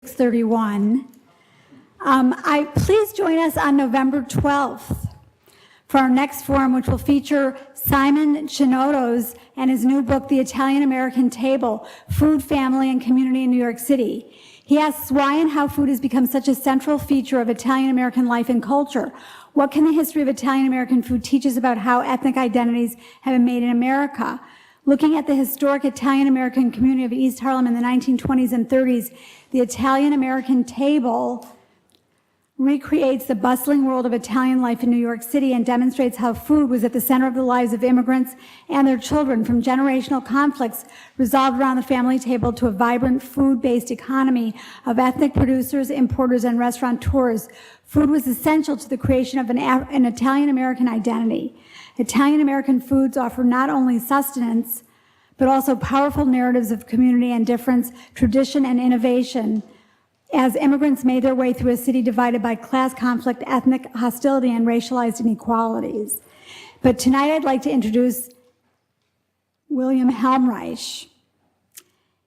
6:31. Please join us on November 12th for our next forum, which will feature Simon Chinotto's and his new book, The Italian-American Table, Food, Family, and Community in New York City. He asks why and how food has become such a central feature of Italian-American life and culture. What can the history of Italian-American food teach us about how ethnic identities have been made in America? Looking at the historic Italian-American community of East Harlem in the 1920s and 30s, the Italian-American Table recreates the bustling world of Italian life in New York City and demonstrates how food was at the center of the lives of immigrants and their children, from generational conflicts resolved around the family table to a vibrant food-based economy of ethnic producers, importers, and restaurateurs. Food was essential to the creation of an Italian-American identity. Italian-American foods offer not only sustenance, but also powerful narratives of community and difference, tradition, and innovation, as immigrants made their way through a city divided by class conflict, ethnic hostility, and racialized inequalities. But tonight I'd like to introduce William Helmreich.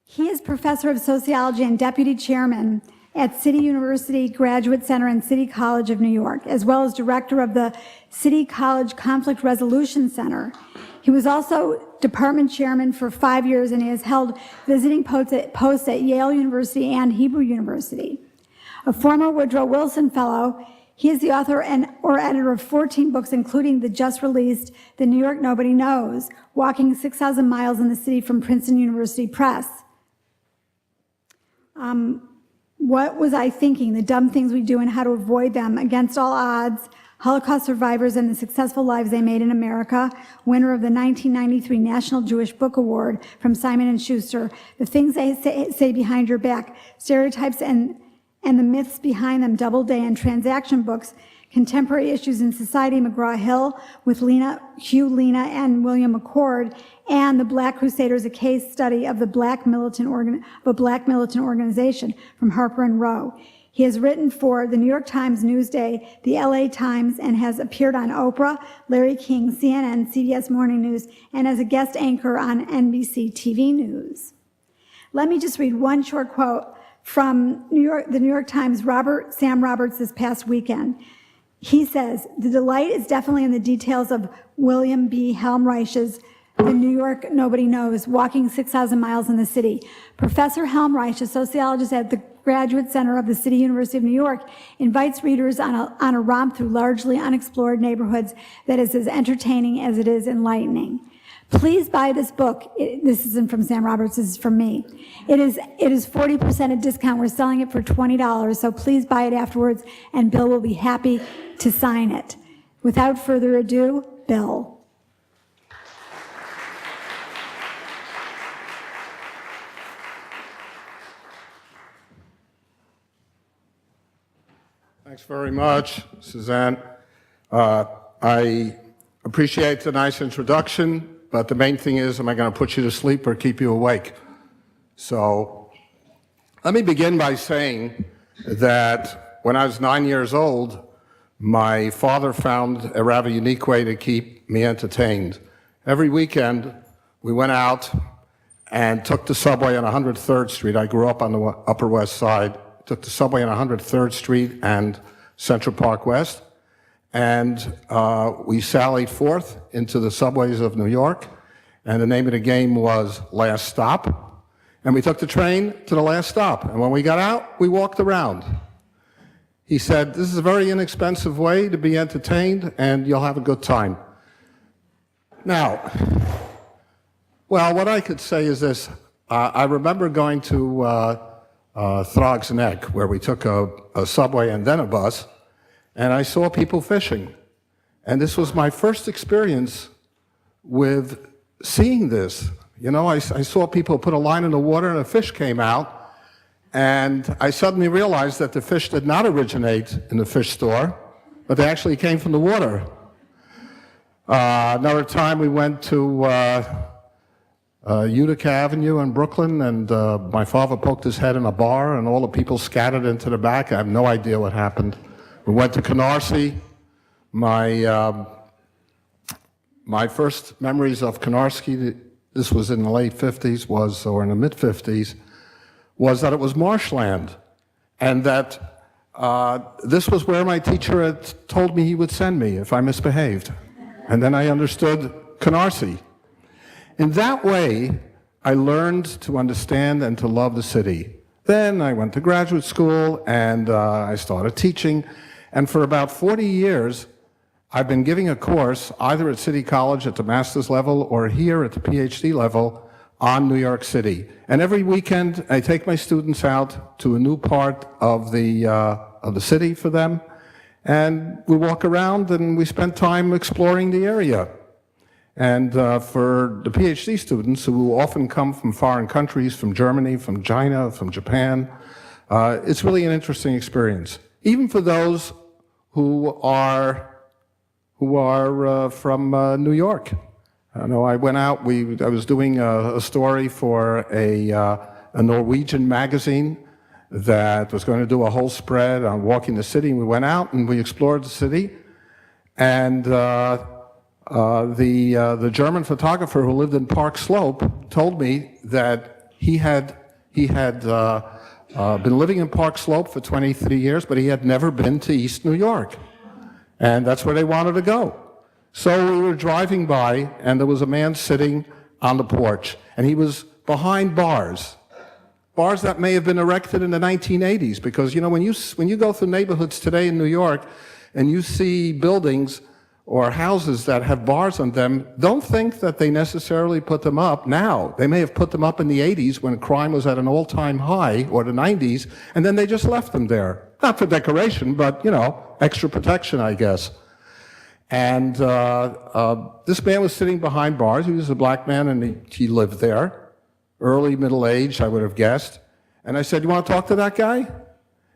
He is professor of sociology and deputy chairman at City University Graduate Center and City College of New York, as well as director of the City College Conflict Resolution Center. He was also department chairman for 5 years, and he has held visiting posts at Yale University and Hebrew University. A former Woodrow Wilson Fellow, he is the author or editor of 14 books, including the just released The New York Nobody Knows, Walking 6,000 Miles in the City from Princeton University Press. What was I thinking? The dumb things we do and how to avoid them. Against all odds, Holocaust survivors and the successful lives they made in America, winner of the 1993 National Jewish Book Award from Simon & Schuster, The Things They Say Behind Your Back, Stereotypes and the Myths Behind Them, Doubleday and Transaction Books, Contemporary Issues in Society, McGraw-Hill, with Hugh Lena and William McCord, and The Black Crusaders, a case study of a black militant organization from Harper and Row. He has written for the New York Times, Newsday, the LA Times, and has appeared on Oprah, Larry King, CNN, CBS Morning News, and as a guest anchor on NBC TV News. Let me just read one short quote from the New York Times, Sam Roberts, this past weekend. He says, "The delight is definitely in the details of William B. Helmreich's The New York Nobody Knows, Walking 6,000 Miles in the City. Professor Helmreich, a sociologist at the Graduate Center of the City University of New York, invites readers on a romp through largely unexplored neighborhoods that is as entertaining as it is enlightening." Please buy this book. This isn't from Sam Roberts, this is from me. It is 40% at discount. We're selling it for $20, so please buy it afterwards, and Bill will be happy to sign it. Without further ado, Bill. Thanks very much, Suzanne. I appreciate the nice introduction, but the main thing is, am I going to put you to sleep or keep you awake? So let me begin by saying that when I was 9 years old, my father found a rather unique way to keep me entertained. Every weekend, we went out and took the subway on 103rd Street. I grew up on the Upper West Side. Took the subway on 103rd Street and Central Park West, and we sallied forth into the subways of New York, and the name of the game was Last Stop, and we took the train to the last stop, and when we got out, we walked around. He said, "This is a very inexpensive way to be entertained, and you'll have a good time." Now, well, what I could say is this. I remember going to Throg's Neck, where we took a subway and then a bus, and I saw people fishing. And this was my first experience with seeing this. You know, I saw people put a line in the water and a fish came out, and I suddenly realized that the fish did not originate in the fish store, but they actually came from the water. Another time we went to Utica Avenue in Brooklyn, and my father poked his head in a bar, and all the people scattered into the back. I have no idea what happened. We went to Canarsie. My first memories of Canarsie, this was in the late 50s, or in the mid 50s, was that it was marshland. and that this was where my teacher had told me he would send me if I misbehaved. And then I understood Canarsie. In that way, I learned to understand and to love the city. Then I went to graduate school and I started teaching. And for about 40 years, I've been giving a course either at City College at the master's level or here at the PhD level on New York City. And every weekend, I take my students out to a new part of the city for them. And we walk around and we spend time exploring the area. And for the PhD students who often come from foreign countries, from Germany, from China, from Japan, it's really an interesting experience. Even for those who are from New York. I know I went out, I was doing a story for a Norwegian magazine that was going to do a whole spread on walking the city. We went out and we explored the city. And the German photographer who lived in Park Slope told me that he had been living in Park Slope for 23 years, but he had never been to East New York. And that's where they wanted to go. So we were driving by, and there was a man sitting on the porch, and he was behind bars that may have been erected in the 1980s, because, you know, when you go through neighborhoods today in New York, and you see buildings or houses that have bars on them, don't think that they necessarily put them up now. They may have put them up in the 80s when crime was at an all-time high, or the 90s, and then they just left them there. Not for decoration, but, you know, extra protection, I guess. And this man was sitting behind bars. He was a black man, and he lived there. Early middle age, I would have guessed. And I said, "You want to talk to that guy?"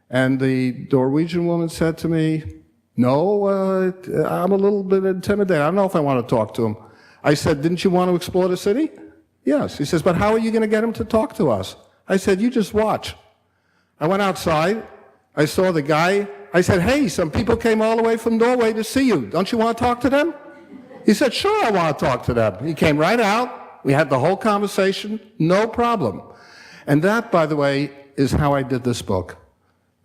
And the Norwegian woman said to me, "No, I'm a little bit intimidated. I don't know if I want to talk to him." I said, "Didn't you want to explore the city?" "Yes." He says, "But how are you going to get him to talk to us?" I said, "You just watch." I went outside. I saw the guy. I said, "Hey, some people came all the way from Norway to see you. Don't you want to talk to them?" He said, "Sure, I want to talk to them." He came right out. We had the whole conversation, no problem. And that, by the way, is how I did this book.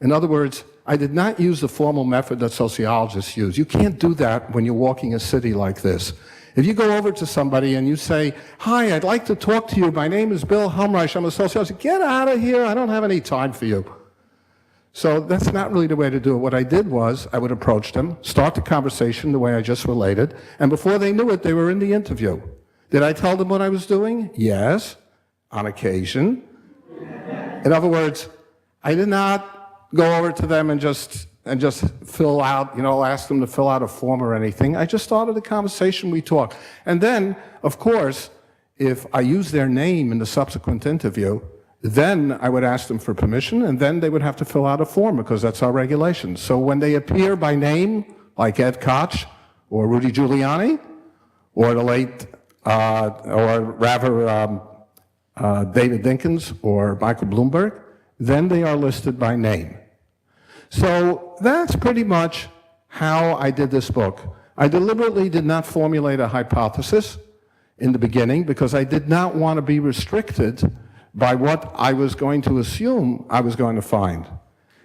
In other words, I did not use the formal method that sociologists use. You can't do that when you're walking a city like this. If you go over to somebody and you say, "Hi, I'd like to talk to you. My name is Bill Helmreich. I'm a sociologist." "Get out of here. I don't have any time for you." So that's not really the way to do it. What I did was I would approach them, start the conversation the way I just related, and before they knew it, they were in the interview. Did I tell them what I was doing? Yes, on occasion. In other words, I did not go over to them and just fill out, ask them to fill out a form or anything. I just started the conversation, we talked. And then, of course, if I used their name in the subsequent interview, then I would ask them for permission, and then they would have to fill out a form because that's our regulation. So when they appear by name, like Ed Koch or Rudy Giuliani, or the late, David Dinkins or Michael Bloomberg, then they are listed by name. So that's pretty much how I did this book. I deliberately did not formulate a hypothesis in the beginning because I did not want to be restricted by what I was going to assume I was going to find.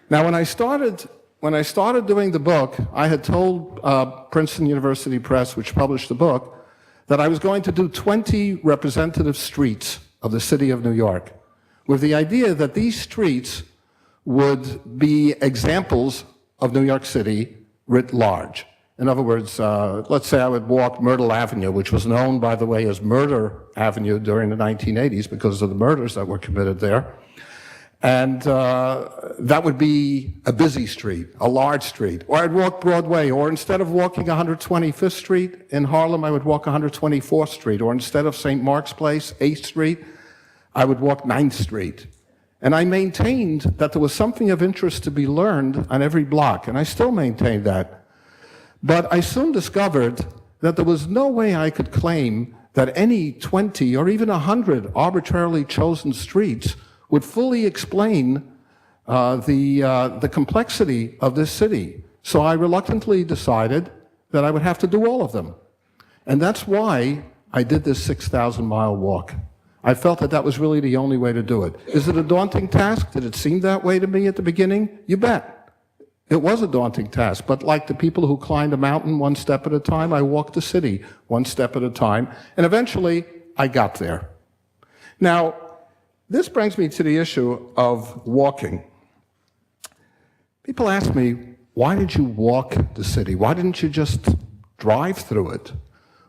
Now, when I started doing the book, I had told Princeton University Press, which published the book, that I was going to do 20 representative streets of the city of New York, with the idea that these streets would be examples of New York City writ large. In other words, let's say I would walk Myrtle Avenue, which was known, by the way, as Murder Avenue during the 1980s because of the murders that were committed there. And that would be a busy street, a large street. Or I'd walk Broadway, or instead of walking 125th Street in Harlem, I would walk 124th Street. Or instead of St. Mark's Place, 8th Street, I would walk 9th Street. And I maintained that there was something of interest to be learned on every block, and I still maintain that. But I soon discovered that there was no way I could claim that any 20 or even 100 arbitrarily chosen streets would fully explain the complexity of this city. So I reluctantly decided that I would have to do all of them. And that's why I did this 6,000-mile walk. I felt that that was really the only way to do it. Is it a daunting task? Did it seem that way to me at the beginning? You bet. It was a daunting task, but like the people who climbed a mountain one step at a time, I walked the city one step at a time, and eventually I got there. Now, this brings me to the issue of walking. People ask me, why did you walk the city? Why didn't you just drive through it?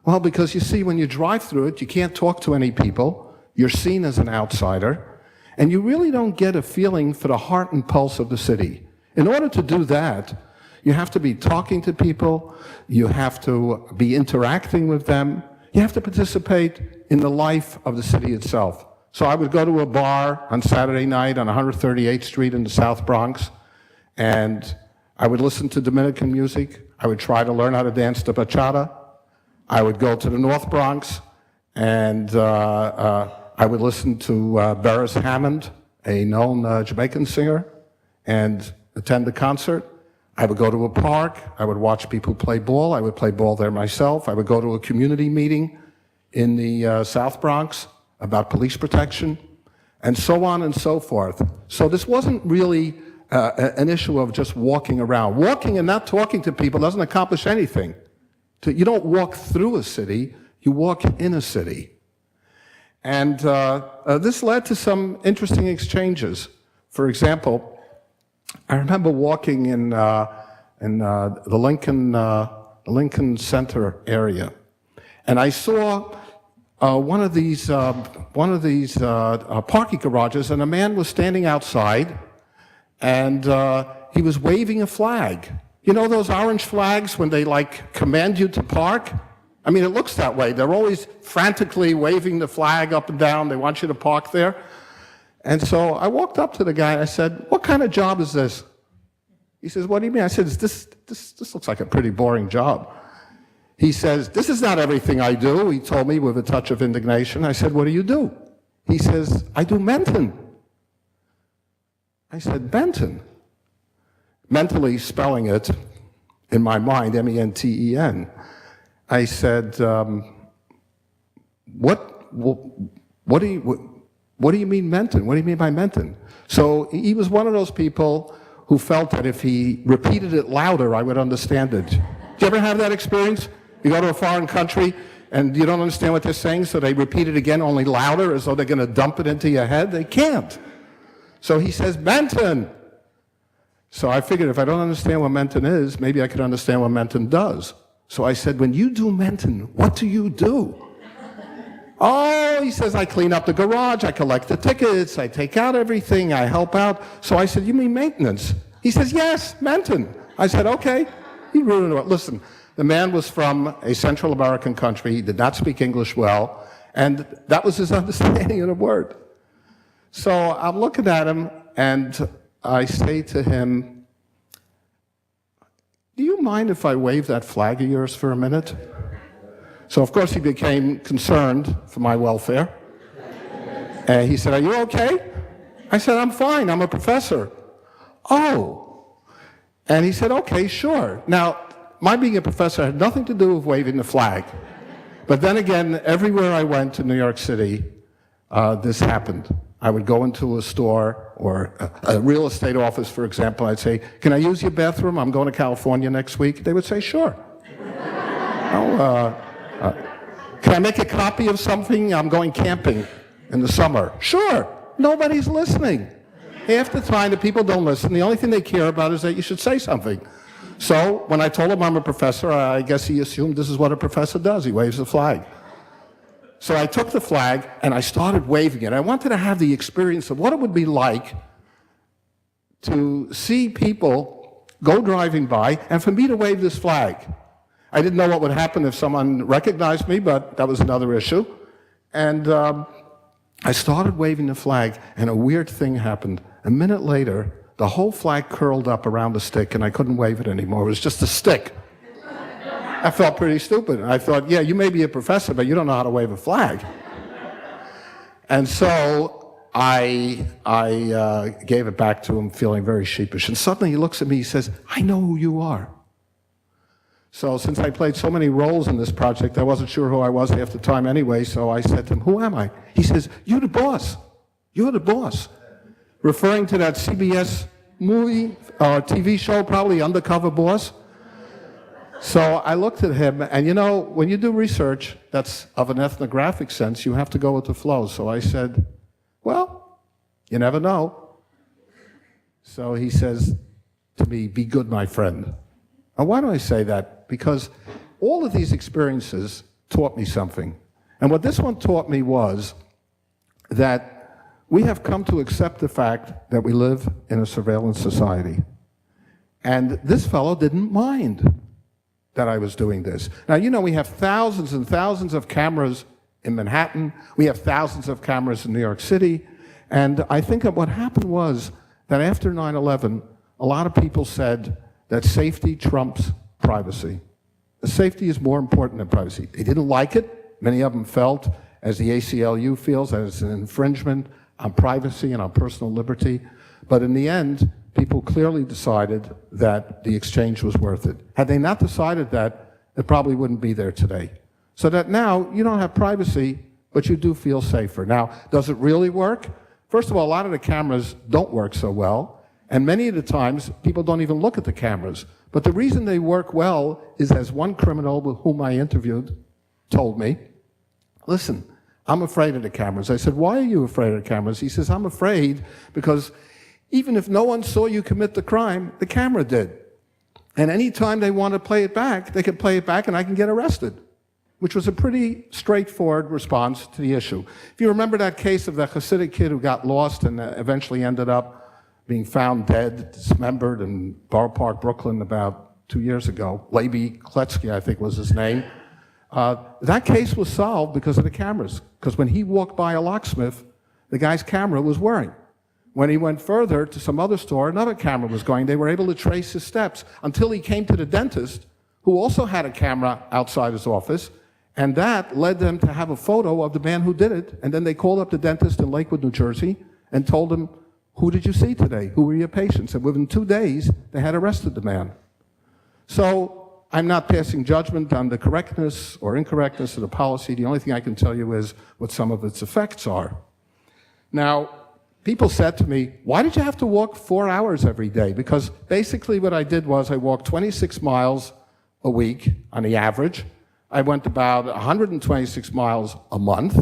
Well, because you see, when you drive through it, you can't talk to any people. You're seen as an outsider, and you really don't get a feeling for the heart and pulse of the city. In order to do that, you have to be talking to people, you have to be interacting with them, you have to participate in the life of the city itself. So I would go to a bar on Saturday night on 138th Street in the South Bronx, and I would listen to Dominican music. I would try to learn how to dance the bachata. I would go to the North Bronx, and I would listen to Beres Hammond, a known Jamaican singer, and attend a concert. I would go to a park. I would watch people play ball. I would play ball there myself. I would go to a community meeting in the South Bronx about police protection, and so on and so forth. So this wasn't really an issue of just walking around. Walking and not talking to people doesn't accomplish anything. You don't walk through a city, you walk in a city. And this led to some interesting exchanges. For example, I remember walking in the Lincoln Center area, and I saw one of these parking garages, and a man was standing outside, and he was waving a flag. You know those orange flags when they like command you to park? I mean, it looks that way. They're always frantically waving the flag up and down. They want you to park there. And so I walked up to the guy and I said, "What kind of job is this?" He says, "What do you mean?" I said, This looks like a pretty boring job." He says, "This is not everything I do," he told me with a touch of indignation. I said, "What do you do?" He says, "I do Menton." I said, "Menton?" Mentally spelling it in my mind, M-E-N-T-E-N. I said, what do you mean Menton? What do you mean by Menton? So he was one of those people who felt that if he repeated it louder, I would understand it. Do you ever have that experience? You go to a foreign country and you don't understand what they're saying, so they repeat it again, only louder, as though they're going to dump it into your head? They can't. So he says, "Menton." So I figured if I don't understand what Menton is, maybe I could understand what Menton does. So I said, "When you do Menton, what do you do?" "Oh," he says, "I clean up the garage, I collect the tickets, I take out everything, I help out." So I said, "You mean maintenance?" He says, "Yes, Menton." I said, "Okay." He ruined it. Listen, the man was from a Central American country, he did not speak English well, and that was his understanding of the word. So I'm looking at him, and I say to him, "Do you mind if I wave that flag of yours for a minute?" So of course he became concerned for my welfare. And he said, "Are you okay?" I said, "I'm fine, I'm a professor." "Oh." And he said, "Okay, sure." Now, my being a professor had nothing to do with waving the flag. But then again, everywhere I went in New York City, this happened. I would go into a store or a real estate office, for example. I'd say, "Can I use your bathroom? I'm going to California next week." They would say, "Sure." "Can I make a copy of something? I'm going camping in the summer." "Sure." Nobody's listening. Half the time, the people don't listen. The only thing they care about is that you should say something. So when I told him I'm a professor, I guess he assumed this is what a professor does. He waves the flag. So I took the flag and I started waving it. I wanted to have the experience of what it would be like to see people go driving by and for me to wave this flag. I didn't know what would happen if someone recognized me, but that was another issue. And I started waving the flag, and a weird thing happened. A minute later, the whole flag curled up around the stick, and I couldn't wave it anymore. It was just a stick. I felt pretty stupid. I thought, yeah, you may be a professor, but you don't know how to wave a flag. And so I gave it back to him, feeling very sheepish. And suddenly he looks at me, he says, "I know who you are." So since I played so many roles in this project, I wasn't sure who I was half the time anyway, so I said to him, who am I? He says, you're the boss. You're the boss. Referring to that CBS movie or TV show, probably Undercover Boss. So I looked at him, and you know, when you do research that's of an ethnographic sense, you have to go with the flow. So I said, well, you never know. So he says to me, be good, my friend. And why do I say that? Because all of these experiences taught me something. And what this one taught me was that we have come to accept the fact that we live in a surveillance society. And this fellow didn't mind that I was doing this. Now, you know, we have thousands and thousands of cameras in Manhattan. We have thousands of cameras in New York City. And I think that what happened was that after 9/11, a lot of people said that safety trumps privacy. The safety is more important than privacy. They didn't like it. Many of them felt, as the ACLU feels, that it's an infringement on privacy and on personal liberty. But in the end, people clearly decided that the exchange was worth it. Had they not decided that, it probably wouldn't be there today. So that now you don't have privacy, but you do feel safer. Now, does it really work? First of all, a lot of the cameras don't work so well, and many of the times people don't even look at the cameras. But the reason they work well is, as one criminal with whom I interviewed told me, listen, I'm afraid of the cameras. I said, why are you afraid of the cameras? He says, I'm afraid because even if no one saw you commit the crime, the camera did. And any time they want to play it back, they can play it back and I can get arrested, which was a pretty straightforward response to the issue. If you remember that case of that Hasidic kid who got lost and eventually ended up being found dead, dismembered in Borough Park, Brooklyn, about 2 years ago, Levi Kletsky, I think was his name. That case was solved because of the cameras, because when he walked by a locksmith, the guy's camera was whirring. When he went further to some other store, another camera was going. They were able to trace his steps until he came to the dentist, who also had a camera outside his office, and that led them to have a photo of the man who did it, and then they called up the dentist in Lakewood, New Jersey, and told him, who did you see today? Who were your patients? And within 2 days, they had arrested the man. So I'm not passing judgment on the correctness or incorrectness of the policy. The only thing I can tell you is what some of its effects are. Now, people said to me, why did you have to walk 4 hours every day? Because basically what I did was I walked 26 miles a week on the average. I went about 126 miles a month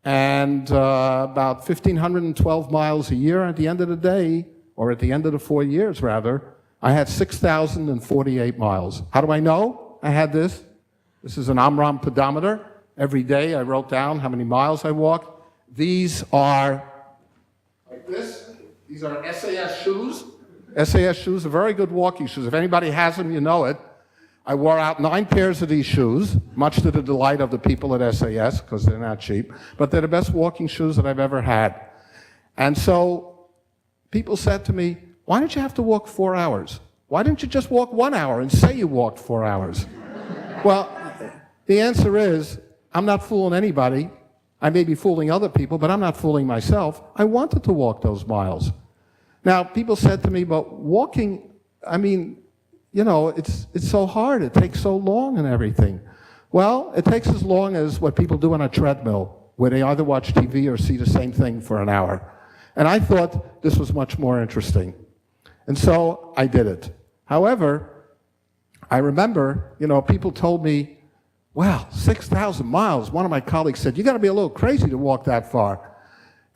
and about 1,512 miles a year. At the end of the day, or at the end of the 4 years rather, I had 6,048 miles. How do I know I had this? This is an Amram pedometer. Every day I wrote down how many miles I walked. These are like this. These are SAS shoes. SAS shoes are very good walking shoes. If anybody has them, you know it. I wore out 9 pairs of these shoes, much to the delight of the people at SAS, because they're not cheap, but they're the best walking shoes that I've ever had. And so people said to me, why did you have to walk 4 hours? Why didn't you just walk 1 hour and say you walked 4 hours? Well, the answer is, I'm not fooling anybody. I may be fooling other people, but I'm not fooling myself. I wanted to walk those miles. Now, people said to me, but walking, I mean, you know, it's so hard, it takes so long and everything. Well, it takes as long as what people do on a treadmill, where they either watch TV or see the same thing for an hour. And I thought this was much more interesting. And so I did it. However, I remember, you know, people told me, wow, 6,000 miles. One of my colleagues said, you got to be a little crazy to walk that far.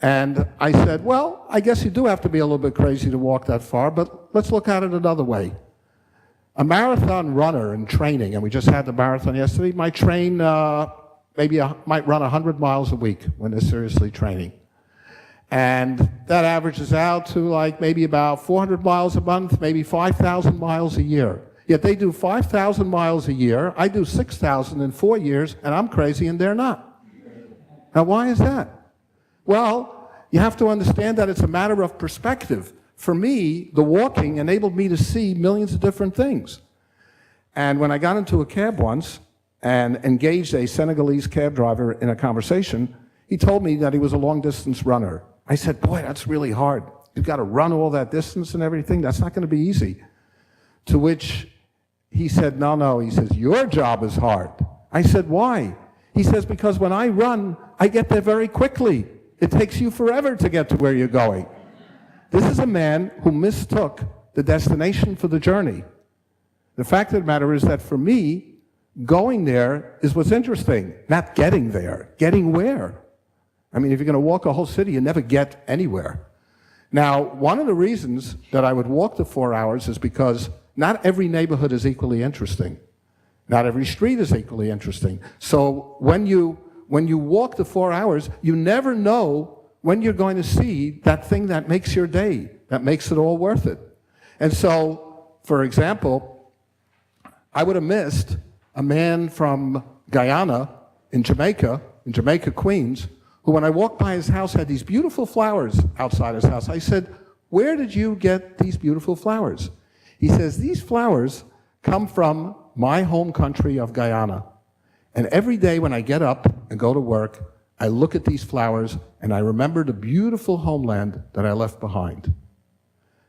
And I said, well, I guess you do have to be a little bit crazy to walk that far, but let's look at it another way. A marathon runner in training, and we just had the marathon yesterday, might train, might run 100 miles a week when they're seriously training. And that averages out to like maybe about 400 miles a month, maybe 5,000 miles a year. Yet they do 5,000 miles a year, I do 6,000 in 4 years, and I'm crazy and they're not. Now, why is that? Well, you have to understand that it's a matter of perspective. For me, the walking enabled me to see millions of different things. And when I got into a cab once and engaged a Senegalese cab driver in a conversation, he told me that he was a long-distance runner. I said, boy, that's really hard. You've got to run all that distance and everything. That's not going to be easy. To which he said, no, he says, your job is hard. I said, why? He says, because when I run, I get there very quickly. It takes you forever to get to where you're going. This is a man who mistook the destination for the journey. The fact of the matter is that for me, going there is what's interesting, not getting there. Getting where? I mean, if you're going to walk a whole city, you never get anywhere. Now, one of the reasons that I would walk the 4 hours is because not every neighborhood is equally interesting. Not every street is equally interesting. So when you walk the 4 hours, you never know when you're going to see that thing that makes your day, that makes it all worth it. And so, for example, I would have missed a man from Guyana in Jamaica, Queens, who when I walked by his house had these beautiful flowers outside his house. I said, where did you get these beautiful flowers? He says, these flowers come from my home country of Guyana. And every day when I get up and go to work, I look at these flowers and I remember the beautiful homeland that I left behind.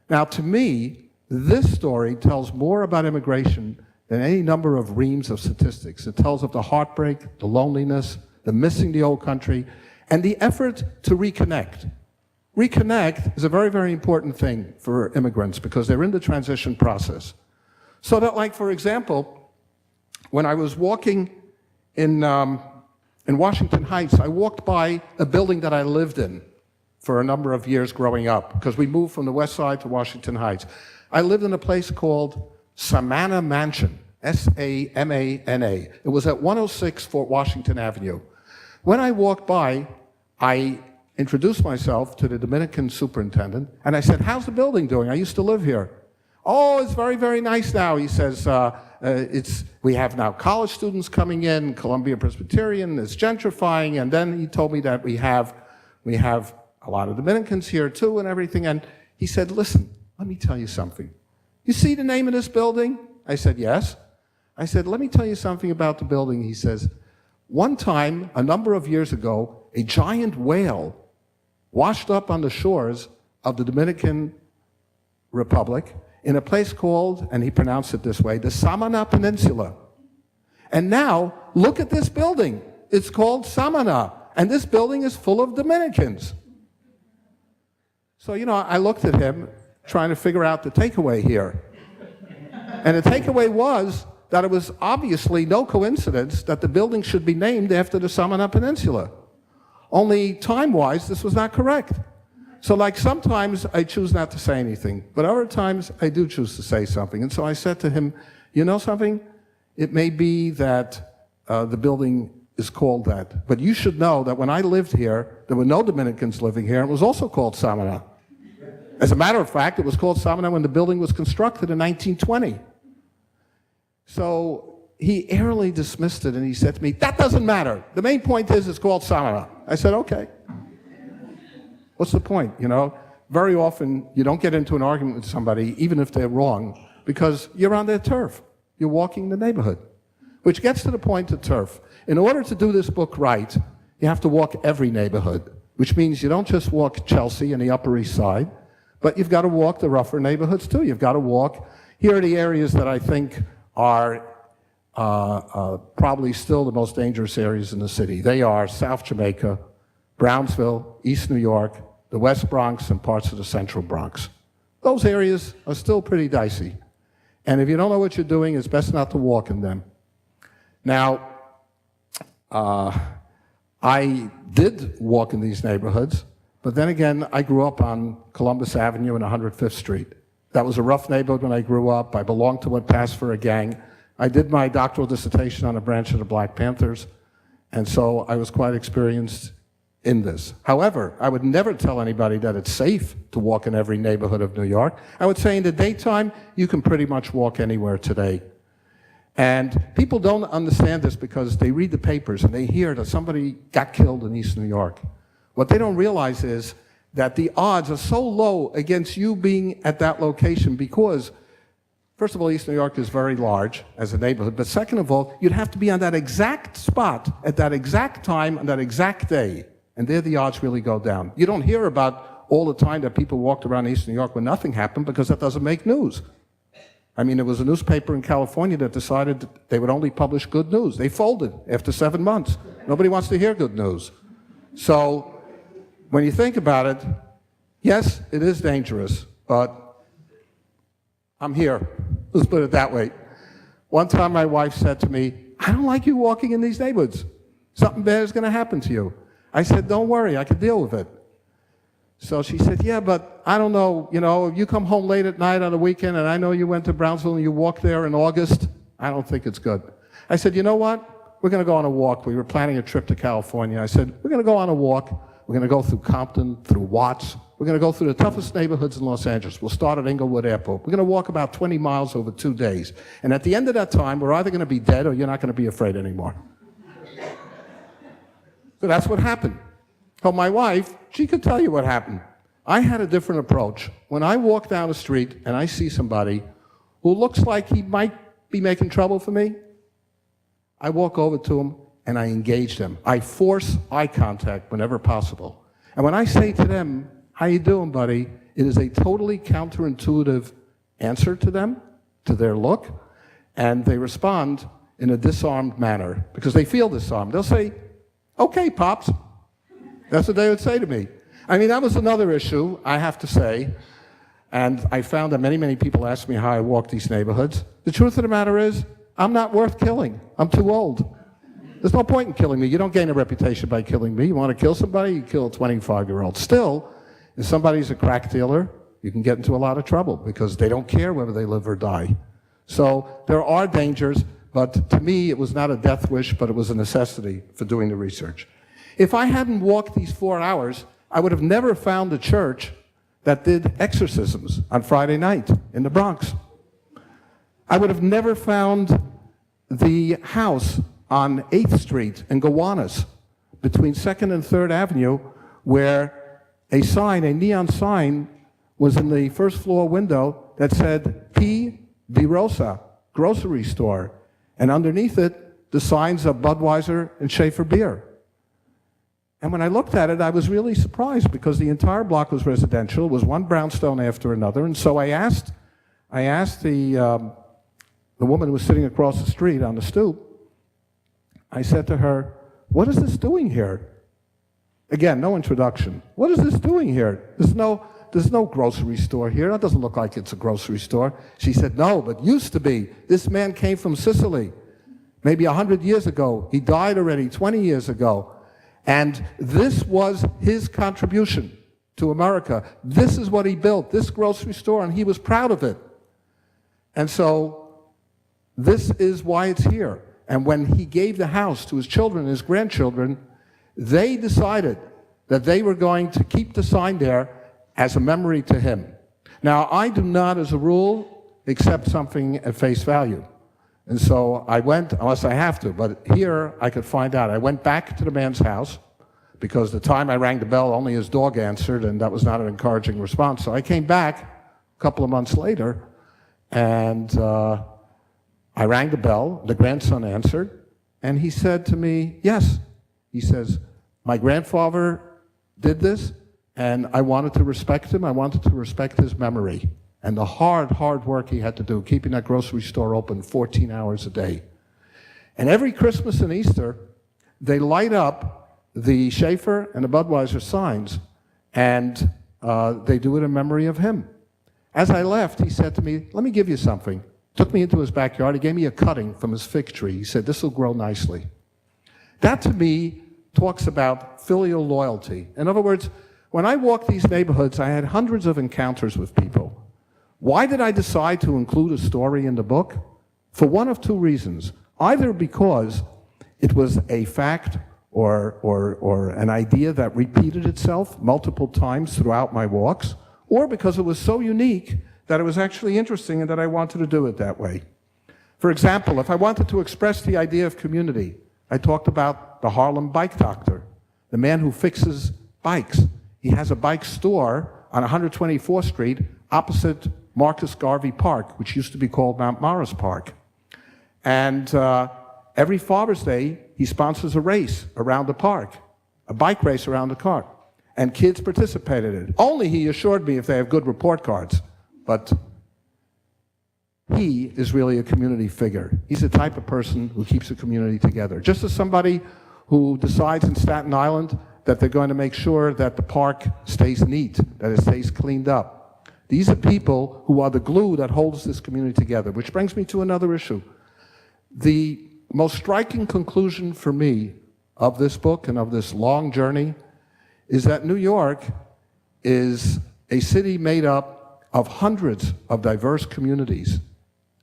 Now, to me, this story tells more about immigration than any number of reams of statistics. It tells of the heartbreak, the loneliness, the missing the old country, and the effort to reconnect. Reconnect is a very, very important thing for immigrants because they're in the transition process. So that, like, for example, when I was walking in Washington Heights, I walked by a building that I lived in for a number of years growing up because we moved from the West Side to Washington Heights. I lived in a place called Samana Mansion, S-A-M-A-N-A. It was at 106 Fort Washington Avenue. When I walked by, I introduced myself to the Dominican superintendent, and I said, how's the building doing? I used to live here. Oh, it's very, very nice now. He says, we have now college students coming in, Columbia Presbyterian is gentrifying, and then he told me that we have a lot of Dominicans here too and everything, and he said, listen, let me tell you something. You see the name of this building? I said, yes. I said, let me tell you something about the building. He says, one time, a number of years ago, a giant whale washed up on the shores of the Dominican Republic in a place called, and he pronounced it this way, the Samana Peninsula. And now, look at this building. It's called Samana, and this building is full of Dominicans. So, I looked at him, trying to figure out the takeaway here. And the takeaway was that it was obviously no coincidence that the building should be named after the Samana Peninsula. Only time-wise, this was not correct. So like sometimes I choose not to say anything, but other times I do choose to say something. And so I said to him, you know something? It may be that the building is called that, but you should know that when I lived here, there were no Dominicans living here. It was also called Samana. As a matter of fact, it was called Samana when the building was constructed in 1920. So he airily dismissed it, and he said to me, that doesn't matter. The main point is it's called Samana. I said, okay. What's the point, Very often, you don't get into an argument with somebody, even if they're wrong, because you're on their turf. You're walking the neighborhood. Which gets to the point of turf. In order to do this book right, you have to walk every neighborhood, which means you don't just walk Chelsea and the Upper East Side, but you've got to walk the rougher neighborhoods too. You've got to walk. Here are the areas that I think are probably still the most dangerous areas in the city. They are South Jamaica, Brownsville, East New York, the West Bronx, and parts of the Central Bronx. Those areas are still pretty dicey. And if you don't know what you're doing, it's best not to walk in them. Now, I did walk in these neighborhoods, but then again, I grew up on Columbus Avenue and 105th Street. That was a rough neighborhood when I grew up. I belonged to what passed for a gang. I did my doctoral dissertation on a branch of the Black Panthers, and so I was quite experienced in this. However, I would never tell anybody that it's safe to walk in every neighborhood of New York. I would say in the daytime, you can pretty much walk anywhere today. And people don't understand this because they read the papers and they hear that somebody got killed in East New York. What they don't realize is that the odds are so low against you being at that location because, first of all, East New York is very large as a neighborhood, but second of all, you'd have to be on that exact spot at that exact time on that exact day, and there the odds really go down. You don't hear about all the time that people walked around East New York when nothing happened because that doesn't make news. I mean, there was a newspaper in California that decided that they would only publish good news. They folded after 7 months. Nobody wants to hear good news. So when you think about it, yes, it is dangerous, but I'm here. Let's put it that way. One time my wife said to me, I don't like you walking in these neighborhoods. Something bad is going to happen to you. I said, don't worry, I can deal with it. So she said, yeah, but I don't know, if you come home late at night on a weekend and I know you went to Brownsville and you walked there in August, I don't think it's good. I said, you know what? We're going to go on a walk. We were planning a trip to California. I said, we're going to go on a walk. We're going to go through Compton, through Watts. We're going to go through the toughest neighborhoods in Los Angeles. We'll start at Inglewood Airport. We're going to walk about 20 miles over 2 days. And at the end of that time, we're either going to be dead or you're not going to be afraid anymore. So that's what happened. So my wife, she could tell you what happened. I had a different approach. When I walk down the street and I see somebody who looks like he might be making trouble for me, I walk over to him and I engage them. I force eye contact whenever possible. And when I say to them, how you doing, buddy? It is a totally counterintuitive answer to them, to their look, and they respond in a disarmed manner because they feel disarmed. They'll say, okay, Pops. That's what they would say to me. I mean, that was another issue, I have to say, and I found that many, many people ask me how I walk these neighborhoods. The truth of the matter is, I'm not worth killing. I'm too old. There's no point in killing me. You don't gain a reputation by killing me. You want to kill somebody, you kill a 25-year-old. Still, if somebody's a crack dealer, you can get into a lot of trouble because they don't care whether they live or die. So there are dangers, but to me, it was not a death wish, but it was a necessity for doing the research. If I hadn't walked these 4 hours, I would have never found a church that did exorcisms on Friday night in the Bronx. I would have never found the house on 8th Street in Gowanus between 2nd and 3rd Avenue where a sign, a neon sign, was in the first floor window that said P. De Rosa, grocery store. And underneath it, the signs of Budweiser and Schaefer beer. And when I looked at it, I was really surprised because the entire block was residential. It was one brownstone after another. And so I asked the woman who was sitting across the street on the stoop, I said to her, what is this doing here? Again, no introduction. What is this doing here? There's no grocery store here. That doesn't look like it's a grocery store. She said, no, but used to be. This man came from Sicily, maybe 100 years ago. He died already 20 years ago. And this was his contribution to America. This is what he built, this grocery store, and he was proud of it. And so this is why it's here. And when he gave the house to his children and his grandchildren, they decided that they were going to keep the sign there as a memory to him. Now, I do not, as a rule, accept something at face value. And so I went, unless I have to, but here I could find out. I went back to the man's house because the time I rang the bell, only his dog answered, and that was not an encouraging response. So I came back a couple of months later, and I rang the bell. The grandson answered, and he said to me, yes. He says, my grandfather did this, and I wanted to respect him. I wanted to respect his memory and the hard work he had to do, keeping that grocery store open 14 hours a day. And every Christmas and Easter, they light up the Schaefer and the Budweiser signs, and they do it in memory of him. As I left, he said to me, let me give you something. Took me into his backyard. He gave me a cutting from his fig tree. He said, this will grow nicely. That, to me, talks about filial loyalty. In other words, when I walked these neighborhoods, I had hundreds of encounters with people. Why did I decide to include a story in the book? For one of two reasons. Either because it was a fact or an idea that repeated itself multiple times throughout my walks, or because it was so unique that it was actually interesting and that I wanted to do it that way. For example, if I wanted to express the idea of community, I talked about the Harlem bike doctor, the man who fixes bikes. He has a bike store on 124th Street opposite Marcus Garvey Park, which used to be called Mount Morris Park. And every Father's Day, he sponsors a race around the park, a bike race around the park. And kids participated in it. Only, he assured me, if they have good report cards. But he is really a community figure. He's the type of person who keeps a community together. Just as somebody who decides in Staten Island that they're going to make sure that the park stays neat, that it stays cleaned up. These are people who are the glue that holds this community together, which brings me to another issue. The most striking conclusion for me of this book and of this long journey is that New York is a city made up of hundreds of diverse communities,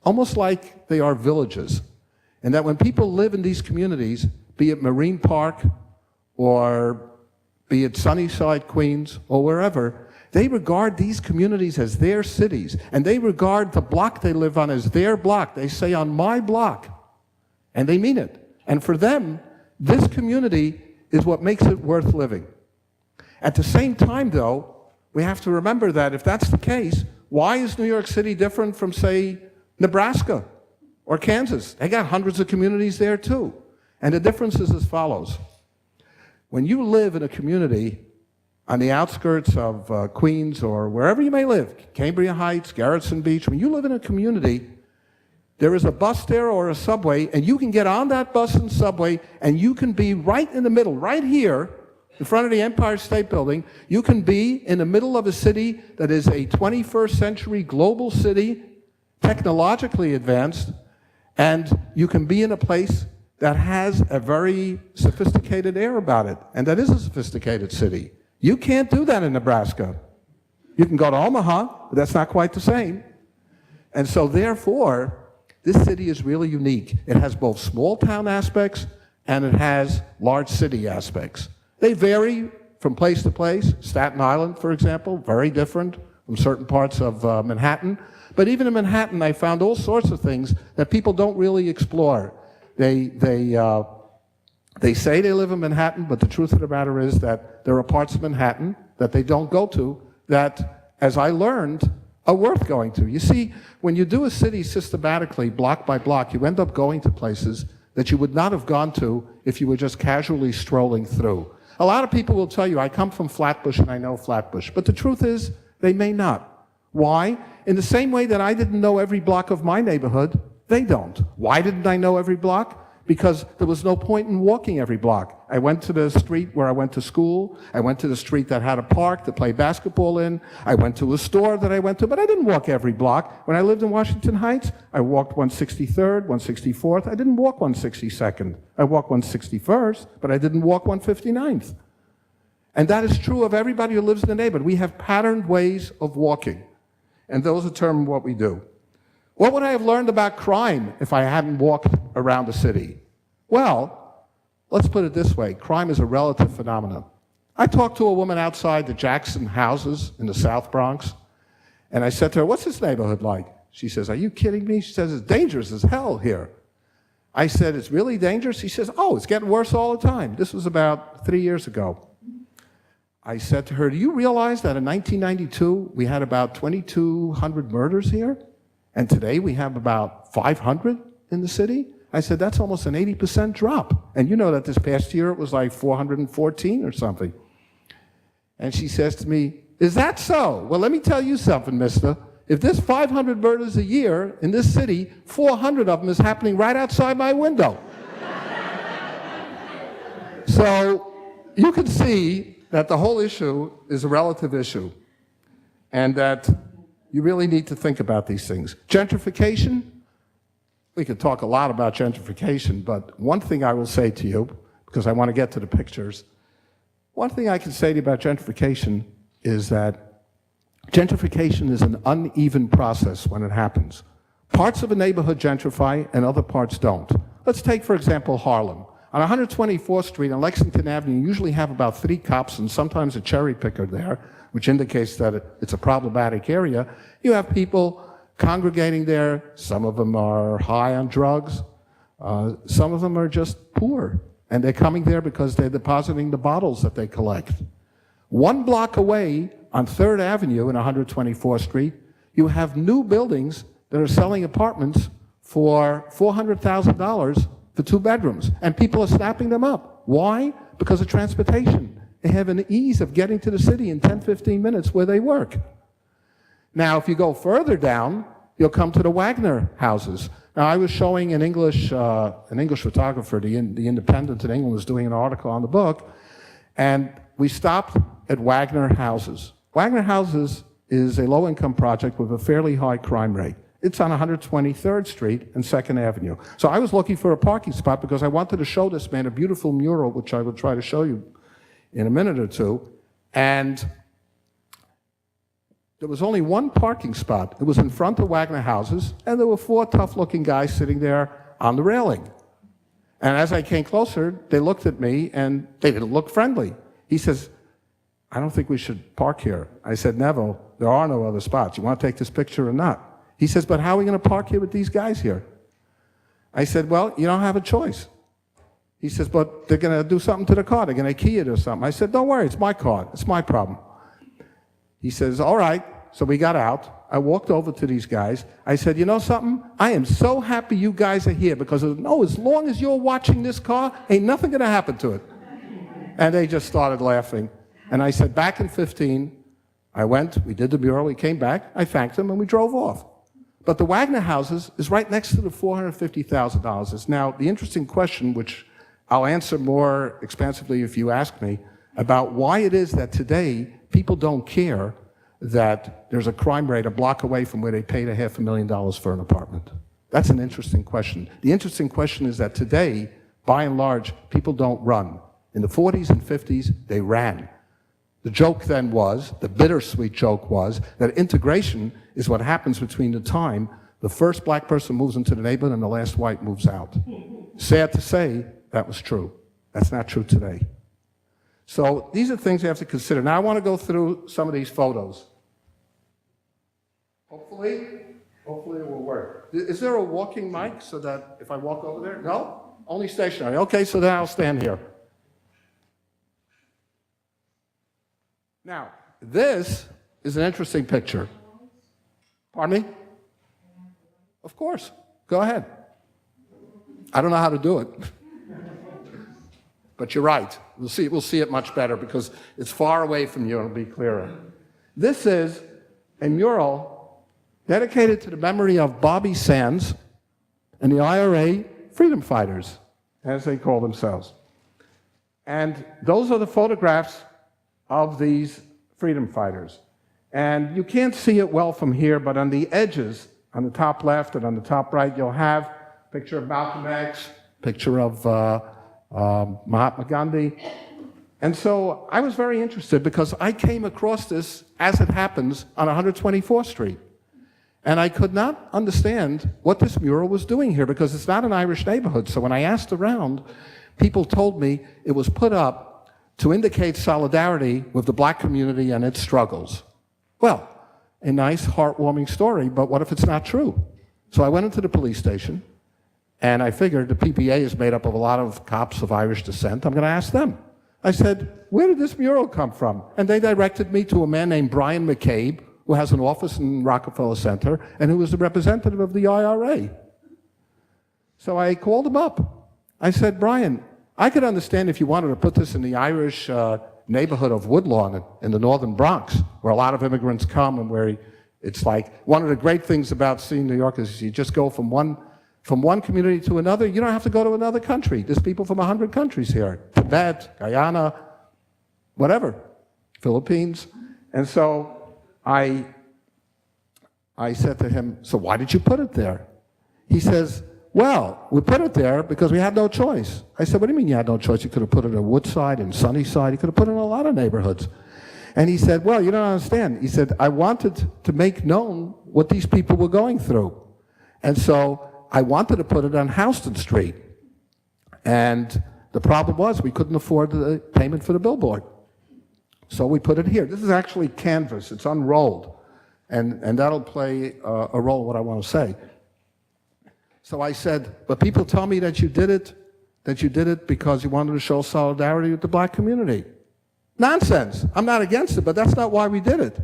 almost like they are villages. And that when people live in these communities, be it Marine Park or be it Sunnyside, Queens, or wherever, they regard these communities as their cities, and they regard the block they live on as their block. They say, on my block, and they mean it. And for them, this community is what makes it worth living. At the same time, though, we have to remember that if that's the case, why is New York City different from, say, Nebraska or Kansas? They got hundreds of communities there, too. And the difference is as follows. When you live in a community on the outskirts of Queens or wherever you may live, Cambria Heights, Garrison Beach, when you live in a community, there is a bus there or a subway, and you can get on that bus and subway, and you can be right in the middle, right here, in front of the Empire State Building. You can be in the middle of a city that is a 21st century global city, technologically advanced, and you can be in a place that has a very sophisticated air about it, and that is a sophisticated city. You can't do that in Nebraska. You can go to Omaha, but that's not quite the same. And so therefore, this city is really unique. It has both small town aspects and it has large city aspects. They vary from place to place. Staten Island, for example, very different from certain parts of Manhattan. But even in Manhattan, I found all sorts of things that people don't really explore. They say they live in Manhattan, but the truth of the matter is that there are parts of Manhattan that they don't go to that, as I learned, are worth going to. You see, when you do a city systematically, block by block, you end up going to places that you would not have gone to if you were just casually strolling through. A lot of people will tell you, I come from Flatbush and I know Flatbush, but the truth is, they may not. Why? In the same way that I didn't know every block of my neighborhood, they don't. Why didn't I know every block? Because there was no point in walking every block. I went to the street where I went to school. I went to the street that had a park to play basketball in. I went to a store that I went to, but I didn't walk every block. When I lived in Washington Heights, I walked 163rd, 164th. I didn't walk 162nd. I walked 161st, but I didn't walk 159th. And that is true of everybody who lives in the neighborhood. We have patterned ways of walking, and those determine what we do. What would I have learned about crime if I hadn't walked around the city? Well, let's put it this way. Crime is a relative phenomenon. I talked to a woman outside the Jackson Houses in the South Bronx, and I said to her, what's this neighborhood like? She says, are you kidding me? She says, it's dangerous as hell here. I said, it's really dangerous? She says, oh, it's getting worse all the time. This was about 3 years ago. I said to her, do you realize that in 1992, we had about 2,200 murders here? And today we have about 500 in the city? I said, that's almost an 80% drop. And you know that this past year it was like 414 or something. And she says to me, is that so? Well, let me tell you something, mister. If there's 500 murders a year in this city, 400 of them is happening right outside my window. So you can see that the whole issue is a relative issue, and that you really need to think about these things. Gentrification, we could talk a lot about gentrification, but one thing I will say to you, because I want to get to the pictures, one thing I can say to you about gentrification is that gentrification is an uneven process when it happens. Parts of a neighborhood gentrify and other parts don't. Let's take, for example, Harlem. On 124th Street and Lexington Avenue, you usually have about 3 cops and sometimes a cherry picker there, which indicates that it's a problematic area. You have people congregating there. Some of them are high on drugs. Some of them are just poor. And they're coming there because they're depositing the bottles that they collect. 1 block away on 3rd Avenue and 124th Street, you have new buildings that are selling apartments for $400,000 for 2 bedrooms. And people are snapping them up. Why? Because of transportation. They have an ease of getting to the city in 10, 15 minutes where they work. Now, if you go further down, you'll come to the Wagner Houses. Now, I was showing an English photographer, the Independent in England was doing an article on the book, and we stopped at Wagner Houses. Wagner Houses is a low-income project with a fairly high crime rate. It's on 123rd Street and 2nd Avenue. So I was looking for a parking spot because I wanted to show this man a beautiful mural, which I will try to show you in a minute or two. And there was only one parking spot. It was in front of Wagner Houses, and there were 4 tough-looking guys sitting there on the railing. And as I came closer, they looked at me, and they didn't look friendly. He says, I don't think we should park here. I said, Neville, there are no other spots. You want to take this picture or not? He says, but how are we going to park here with these guys here? I said, well, you don't have a choice. He says, but they're going to do something to the car. They're going to key it or something. I said, don't worry, it's my car. It's my problem. He says, all right. So we got out. I walked over to these guys. I said, you know something? I am so happy you guys are here because as long as you're watching this car, ain't nothing going to happen to it. And they just started laughing. And I said, back in 15, I went, we did the mural, we came back, I thanked them, and we drove off. But the Wagner Houses is right next to the $450,000. Now, the interesting question, which I'll answer more expansively if you ask me, about why it is that today people don't care that there's a crime rate a block away from where they paid $500,000 for an apartment. That's an interesting question. The interesting question is that today, by and large, people don't run. In the 40s and 50s, they ran. The joke then was, the bittersweet joke was, that integration is what happens between the time the first black person moves into the neighborhood and the last white moves out. Sad to say, that was true. That's not true today. So these are things you have to consider. Now I want to go through some of these photos. Hopefully it will work. Is there a walking mic so that if I walk over there? No? Only stationary. Okay, so then I'll stand here. Now, this is an interesting picture. Pardon me? Of course. Go ahead. I don't know how to do it. But you're right. We'll see it much better because it's far away from you and it'll be clearer. This is a mural dedicated to the memory of Bobby Sands and the IRA freedom fighters, as they call themselves. And those are the photographs of these freedom fighters. And you can't see it well from here, but on the edges, on the top left and on the top right, you'll have a picture of Malcolm X, picture of Mahatma Gandhi. And so I was very interested because I came across this, as it happens, on 124th Street. And I could not understand what this mural was doing here because it's not an Irish neighborhood. So when I asked around, people told me it was put up to indicate solidarity with the black community and its struggles. Well, a nice, heartwarming story, but what if it's not true? So I went into the police station, and I figured the PPA is made up of a lot of cops of Irish descent. I'm going to ask them. I said, where did this mural come from? And they directed me to a man named Brian McCabe, who has an office in Rockefeller Center, and who was the representative of the IRA. So I called him up. I said, Brian, I could understand if you wanted to put this in the Irish neighborhood of Woodlawn in the northern Bronx, where a lot of immigrants come and where it's like, one of the great things about seeing New York is you just go from one community to another. You don't have to go to another country. There's people from 100 countries here. Tibet, Guyana, whatever, Philippines. And so I said to him, so why did you put it there? He says, well, we put it there because we had no choice. I said, what do you mean you had no choice? You could have put it in Woodside and Sunnyside. You could have put it in a lot of neighborhoods. And he said, well, you don't understand. He said, I wanted to make known what these people were going through. And so I wanted to put it on Houston Street. And the problem was we couldn't afford the payment for the billboard. So we put it here. This is actually canvas. It's unrolled. And that'll play a role in what I want to say. So I said, but people tell me that you did it because you wanted to show solidarity with the black community. Nonsense. I'm not against it, but that's not why we did it.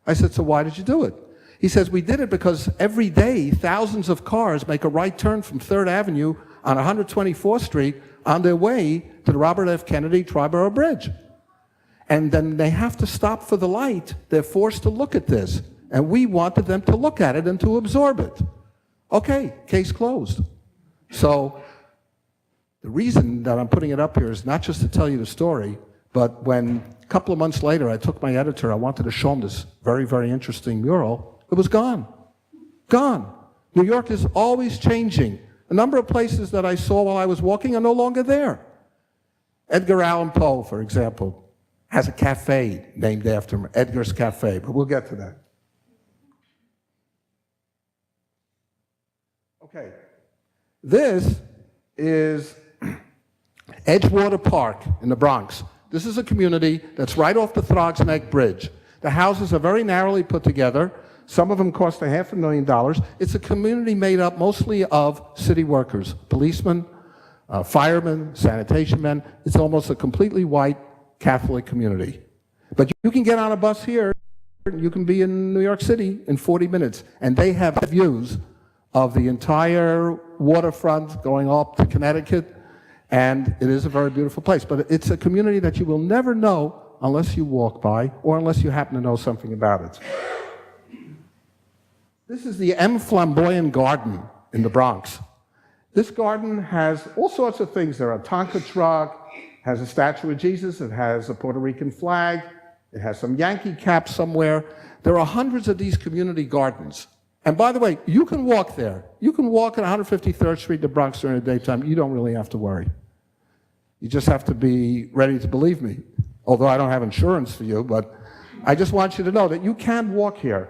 I said, so why did you do it? He says, we did it because every day thousands of cars make a right turn from 3rd Avenue on 124th Street on their way to the Robert F. Kennedy Triborough Bridge. And then they have to stop for the light. They're forced to look at this. and we wanted them to look at it and to absorb it. Okay, case closed. So the reason that I'm putting it up here is not just to tell you the story, but when a couple of months later I took my editor, I wanted to show him this very, very interesting mural, it was gone. Gone. New York is always changing. A number of places that I saw while I was walking are no longer there. Edgar Allan Poe, for example, has a cafe named after him, Edgar's Cafe, but we'll get to that. Okay, this is Edgewater Park in the Bronx. This is a community that's right off the Throgs Neck Bridge. The houses are very narrowly put together. Some of them cost $500,000. It's a community made up mostly of city workers, policemen, firemen, sanitation men. It's almost a completely white Catholic community. But you can get on a bus here, you can be in New York City in 40 minutes, and they have views of the entire waterfront going up to Connecticut, and it is a very beautiful place. But it's a community that you will never know unless you walk by or unless you happen to know something about it. This is the M. Flamboyant Garden in the Bronx. This garden has all sorts of things. There are a Tonka truck, has a statue of Jesus, it has a Puerto Rican flag, it has some Yankee caps somewhere. There are hundreds of these community gardens. And by the way, you can walk there. You can walk on 153rd Street in the Bronx during the daytime. You don't really have to worry. You just have to be ready to believe me. Although I don't have insurance for you, but I just want you to know that you can walk here.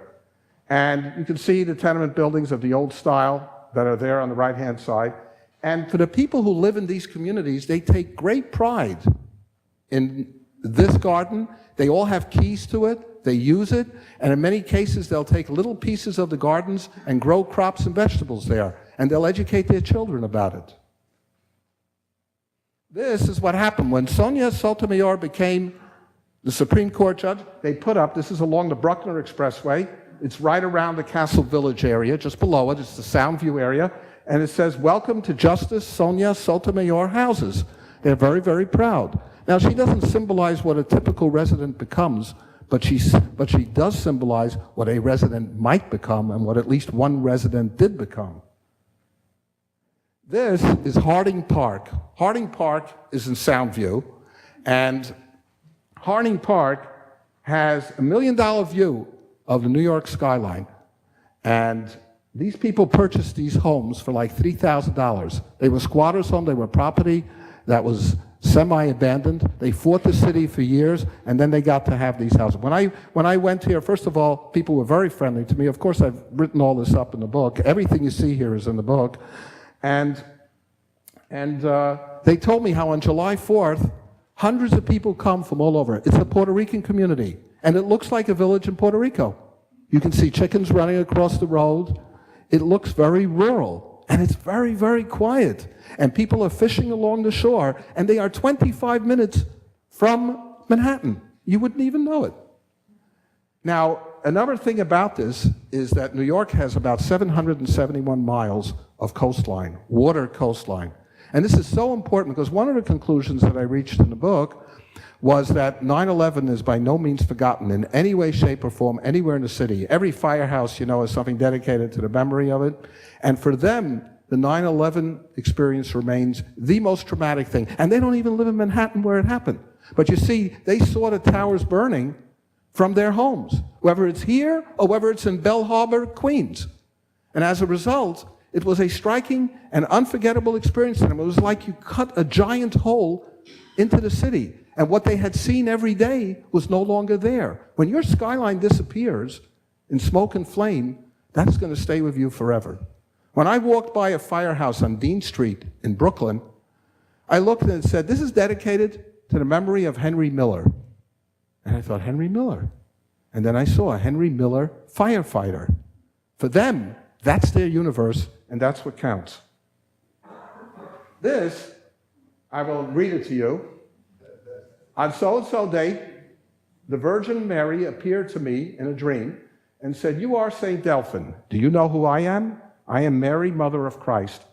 And you can see the tenement buildings of the old style that are there on the right-hand side. And for the people who live in these communities, they take great pride in this garden. They all have keys to it. They use it. And in many cases, they'll take little pieces of the gardens and grow crops and vegetables there. And they'll educate their children about it. This is what happened. When Sonia Sotomayor became the Supreme Court judge, they put up, this is along the Bruckner Expressway. It's right around the Castle Village area, just below it. It's the Soundview area. And it says, "Welcome to Justice Sonia Sotomayor Houses." They're very, very proud. Now, she doesn't symbolize what a typical resident becomes, but she does symbolize what a resident might become and what at least one resident did become. This is Harding Park. Harding Park is in Soundview, and Harding Park has $1 million view of the New York skyline. And these people purchased these homes for like $3,000. They were squatters' homes, they were property that was semi-abandoned. They fought the city for years, and then they got to have these houses. When I went here, first of all, people were very friendly to me. Of course, I've written all this up in the book. Everything you see here is in the book. And they told me how on July 4th, hundreds of people come from all over. It's a Puerto Rican community, and it looks like a village in Puerto Rico. You can see chickens running across the road. It looks very rural, and it's very, very quiet. And people are fishing along the shore, and they are 25 minutes from Manhattan. You wouldn't even know it. Now, another thing about this is that New York has about 771 miles of coastline, water coastline. And this is so important because one of the conclusions that I reached in the book was that 9/11 is by no means forgotten in any way, shape, or form anywhere in the city. Every firehouse, you know, is something dedicated to the memory of it. And for them, the 9/11 experience remains the most traumatic thing. And they don't even live in Manhattan where it happened. But you see, they saw the towers burning from their homes, whether it's here or whether it's in Bell Harbor, Queens. And as a result, it was a striking and unforgettable experience for them. It was like you cut a giant hole into the city. And what they had seen every day was no longer there. When your skyline disappears in smoke and flame, that's going to stay with you forever. When I walked by a firehouse on Dean Street in Brooklyn, I looked and it said, "This is dedicated to the memory of Henry Miller." And I thought, Henry Miller? And then I saw a Henry Miller firefighter. For them, that's their universe, and that's what counts. This, I will read it to you. On so-and-so date, the Virgin Mary appeared to me in a dream and said, "You are St. Delphin. Do you know who I am? I am Mary, Mother of Christ.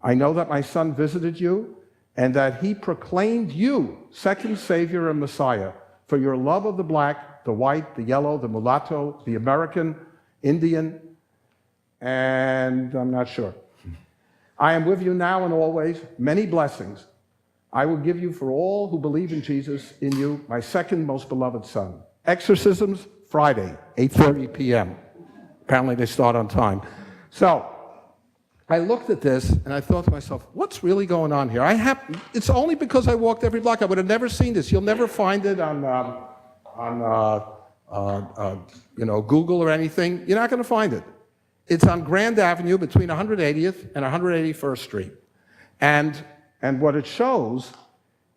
I know that my son visited you and that he proclaimed you second Savior and Messiah for your love of the black, the white, the yellow, the mulatto, the American, Indian, and I'm not sure. I am with you now and always, many blessings. I will give you for all who believe in Jesus, in you, my second most beloved son. Exorcisms, Friday, 8:30 p.m. Apparently they start on time. So, I looked at this and I thought to myself, what's really going on here? It's only because I walked every block. I would have never seen this. You'll never find it on Google or anything. You're not going to find it. It's on Grand Avenue between 180th and 181st Street. And what it shows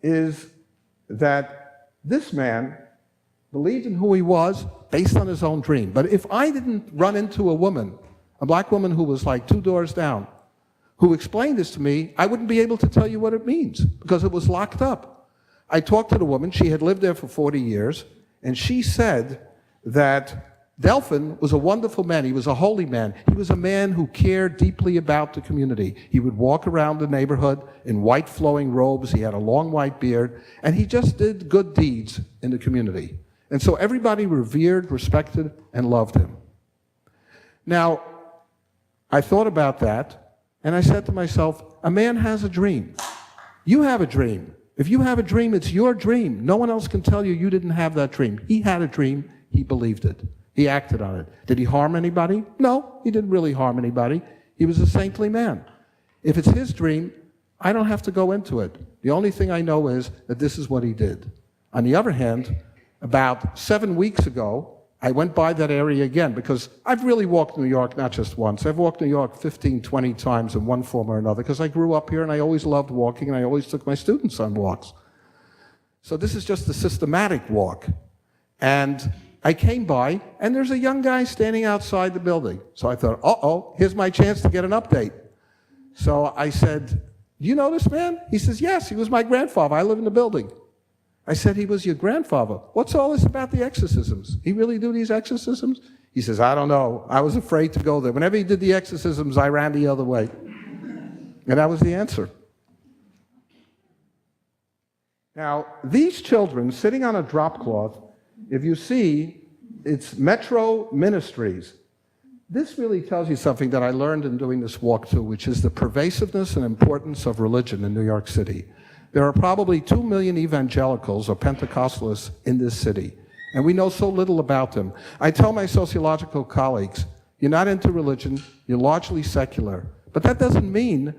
is that this man believed in who he was based on his own dream. But if I didn't run into a woman, a black woman who was like 2 doors down, who explained this to me, I wouldn't be able to tell you what it means because it was locked up. I talked to the woman. She had lived there for 40 years, and she said that Delphin was a wonderful man. He was a holy man. He was a man who cared deeply about the community. He would walk around the neighborhood in white flowing robes. He had a long white beard, and he just did good deeds in the community. And so everybody revered, respected, and loved him. Now, I thought about that, and I said to myself, a man has a dream. You have a dream. If you have a dream, it's your dream. No one else can tell you you didn't have that dream. He had a dream. He believed it. He acted on it. Did he harm anybody? No, he didn't really harm anybody. He was a saintly man. If it's his dream, I don't have to go into it. The only thing I know is that this is what he did. On the other hand, about 7 weeks ago, I went by that area again because I've really walked New York not just once. I've walked New York 15, 20 times in one form or another because I grew up here and I always loved walking and I always took my students on walks. So this is just a systematic walk. And I came by and there's a young guy standing outside the building. So I thought, uh-oh, here's my chance to get an update. So I said, do you know this man? He says, yes, he was my grandfather. I live in the building. I said, he was your grandfather. What's all this about the exorcisms? He really do these exorcisms? He says, I don't know. I was afraid to go there. Whenever he did the exorcisms, I ran the other way. And that was the answer. Now, these children sitting on a drop cloth, if you see, it's Metro Ministries. This really tells you something that I learned in doing this walk too, which is the pervasiveness and importance of religion in New York City. There are probably 2 million evangelicals or Pentecostalists in this city, and we know so little about them. I tell my sociological colleagues, you're not into religion, you're largely secular. But that doesn't mean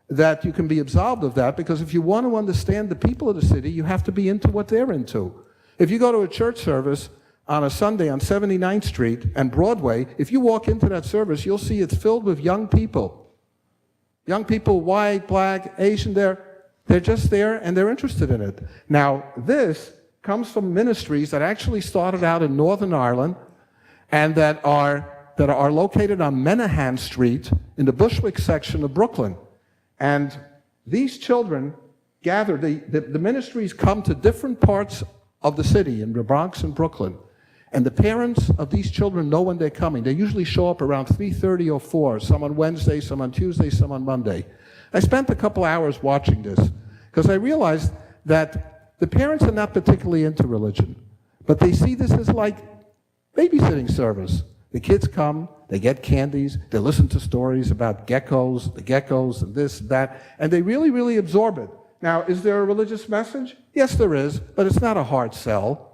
that you can be absolved of that, because if you want to understand the people of the city, you have to be into what they're into. If you go to a church service on a Sunday on 79th Street and Broadway, if you walk into that service, you'll see it's filled with young people. Young people, white, black, Asian, they're just there and they're interested in it. Now, this comes from ministries that actually started out in Northern Ireland and that are located on Menahan Street in the Bushwick section of Brooklyn. And these children gather, the ministries come to different parts of the city, in the Bronx and Brooklyn. And the parents of these children know when they're coming. They usually show up around 3:30 or 4, some on Wednesday, some on Tuesday, some on Monday. I spent a couple hours watching this because I realized that the parents are not particularly into religion, but they see this as like babysitting service. The kids come, they get candies, they listen to stories about geckos, the geckos, and this, that, and they really, really absorb it. Now, is there a religious message? Yes, there is, but it's not a hard sell.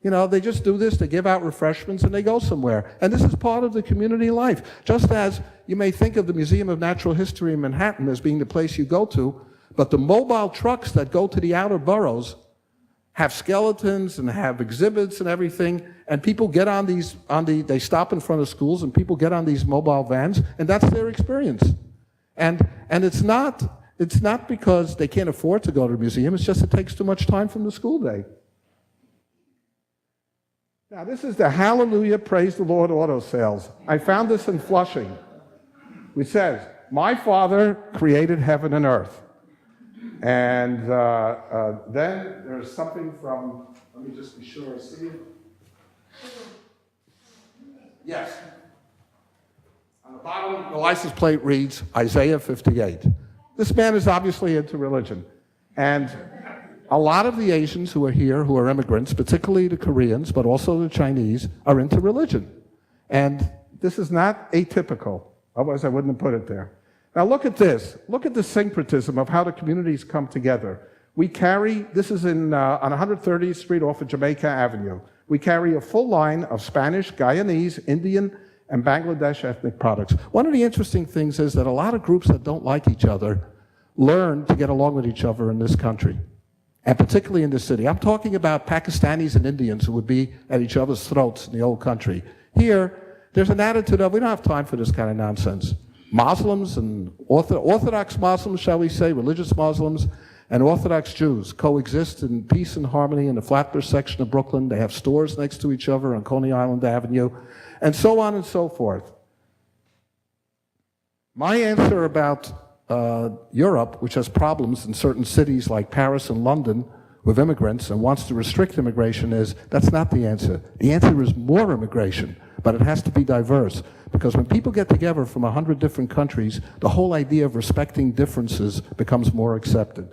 You know, they just do this, they give out refreshments, and they go somewhere. And this is part of the community life. Just as you may think of the Museum of Natural History in Manhattan as being the place you go to, but the mobile trucks that go to the outer boroughs have skeletons and have exhibits and everything, and people get on these, they stop in front of schools, and people get on these mobile vans, and that's their experience. And it's not because they can't afford to go to the museum, it's just it takes too much time from the school day. Now, this is the Hallelujah, Praise the Lord auto sales. I found this in Flushing, which says, my Father created heaven and earth. And then there's something from, let me just be sure I see it. Yes. On the bottom, the license plate reads Isaiah 58. This man is obviously into religion. And a lot of the Asians who are here, who are immigrants, particularly the Koreans, but also the Chinese, are into religion. And This is not atypical. Otherwise, I wouldn't have put it there. Now look at this. Look at the syncretism of how the communities come together. We carry, this is on 130th Street off of Jamaica Avenue. We carry a full line of Spanish, Guyanese, Indian, and Bangladesh ethnic products. One of the interesting things is that a lot of groups that don't like each other learn to get along with each other in this country, and particularly in the city. I'm talking about Pakistanis and Indians who would be at each other's throats in the old country. Here, there's an attitude of, we don't have time for this kind of nonsense. Muslims and Orthodox Muslims, shall we say, religious Muslims, and Orthodox Jews coexist in peace and harmony in the Flatbush section of Brooklyn. They have stores next to each other on Coney Island Avenue, and so on and so forth. My answer about Europe, which has problems in certain cities like Paris and London with immigrants and wants to restrict immigration, is that's not the answer. The answer is more immigration, but it has to be diverse. Because when people get together from 100 different countries, the whole idea of respecting differences becomes more accepted.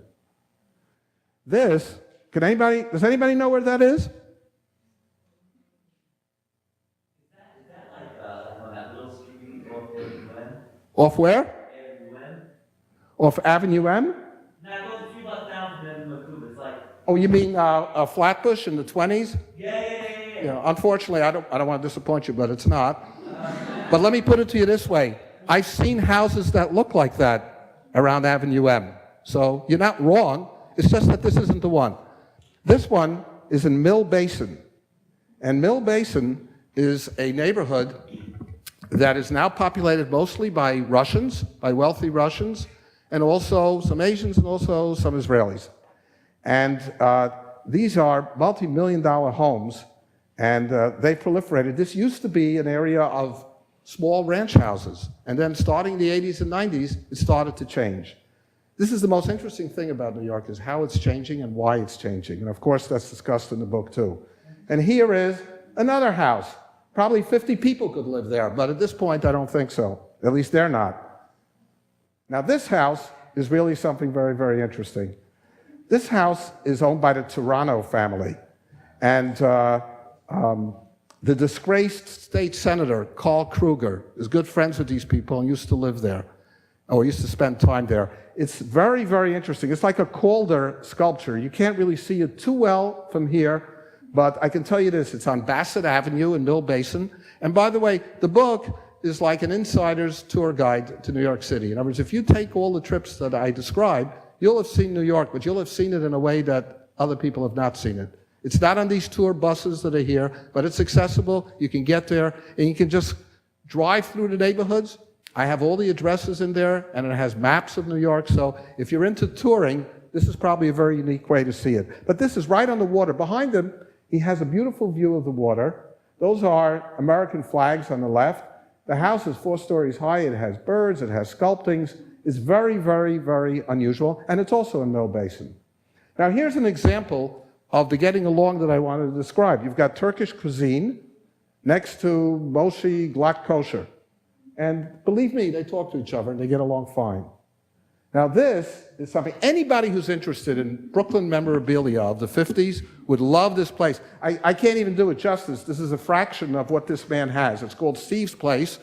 This, does anybody know where that is? Is that like on that little street off Avenue M? Off where? Avenue M? Off Avenue M? No, it goes a few blocks down from Avenue M. It's like, Oh, you mean Flatbush in the 20s? yeah. You know, unfortunately, I don't want to disappoint you, but it's not. But let me put it to you this way. I've seen houses that look like that around Avenue M. So you're not wrong. It's just that this isn't the one. This one is in Mill Basin. And Mill Basin is a neighborhood that is now populated mostly by Russians, by wealthy Russians, and also some Asians and also some Israelis. And these are multi-million-dollar homes, and they've proliferated. This used to be an area of small ranch houses, and then starting in the 80s and 90s, it started to change. This is the most interesting thing about New York, is how it's changing and why it's changing. And of course, that's discussed in the book too. And here is another house. Probably 50 people could live there, but at this point, I don't think so. At least they're not. Now, this house is really something very, very interesting. This house is owned by the Turano family. And the disgraced state senator, Carl Kruger, is good friends with these people and used to live there, or used to spend time there. It's very, very interesting. It's like a Calder sculpture. You can't really see it too well from here, but I can tell you this, it's on Bassett Avenue in Mill Basin. And by the way, the book is like an insider's tour guide to New York City. In other words, if you take all the trips that I described, you'll have seen New York, but you'll have seen it in a way that other people have not seen it. It's not on these tour buses that are here, but it's accessible. You can get there, and you can just drive through the neighborhoods. I have all the addresses in there, and it has maps of New York, so if you're into touring, this is probably a very unique way to see it. But this is right on the water. Behind him, he has a beautiful view of the water. Those are American flags on the left. The house is 4 stories high. It has birds. It has sculptings. It's very, very, very unusual, and it's also in Mill Basin. Now, here's an example of the getting along that I wanted to describe. You've got Turkish cuisine next to Moshi Glak Kosher. And believe me, they talk to each other and they get along fine. Now this is something, anybody who's interested in Brooklyn memorabilia of the 50s would love this place. I can't even do it justice. This is a fraction of what this man has. It's called Steve's Place.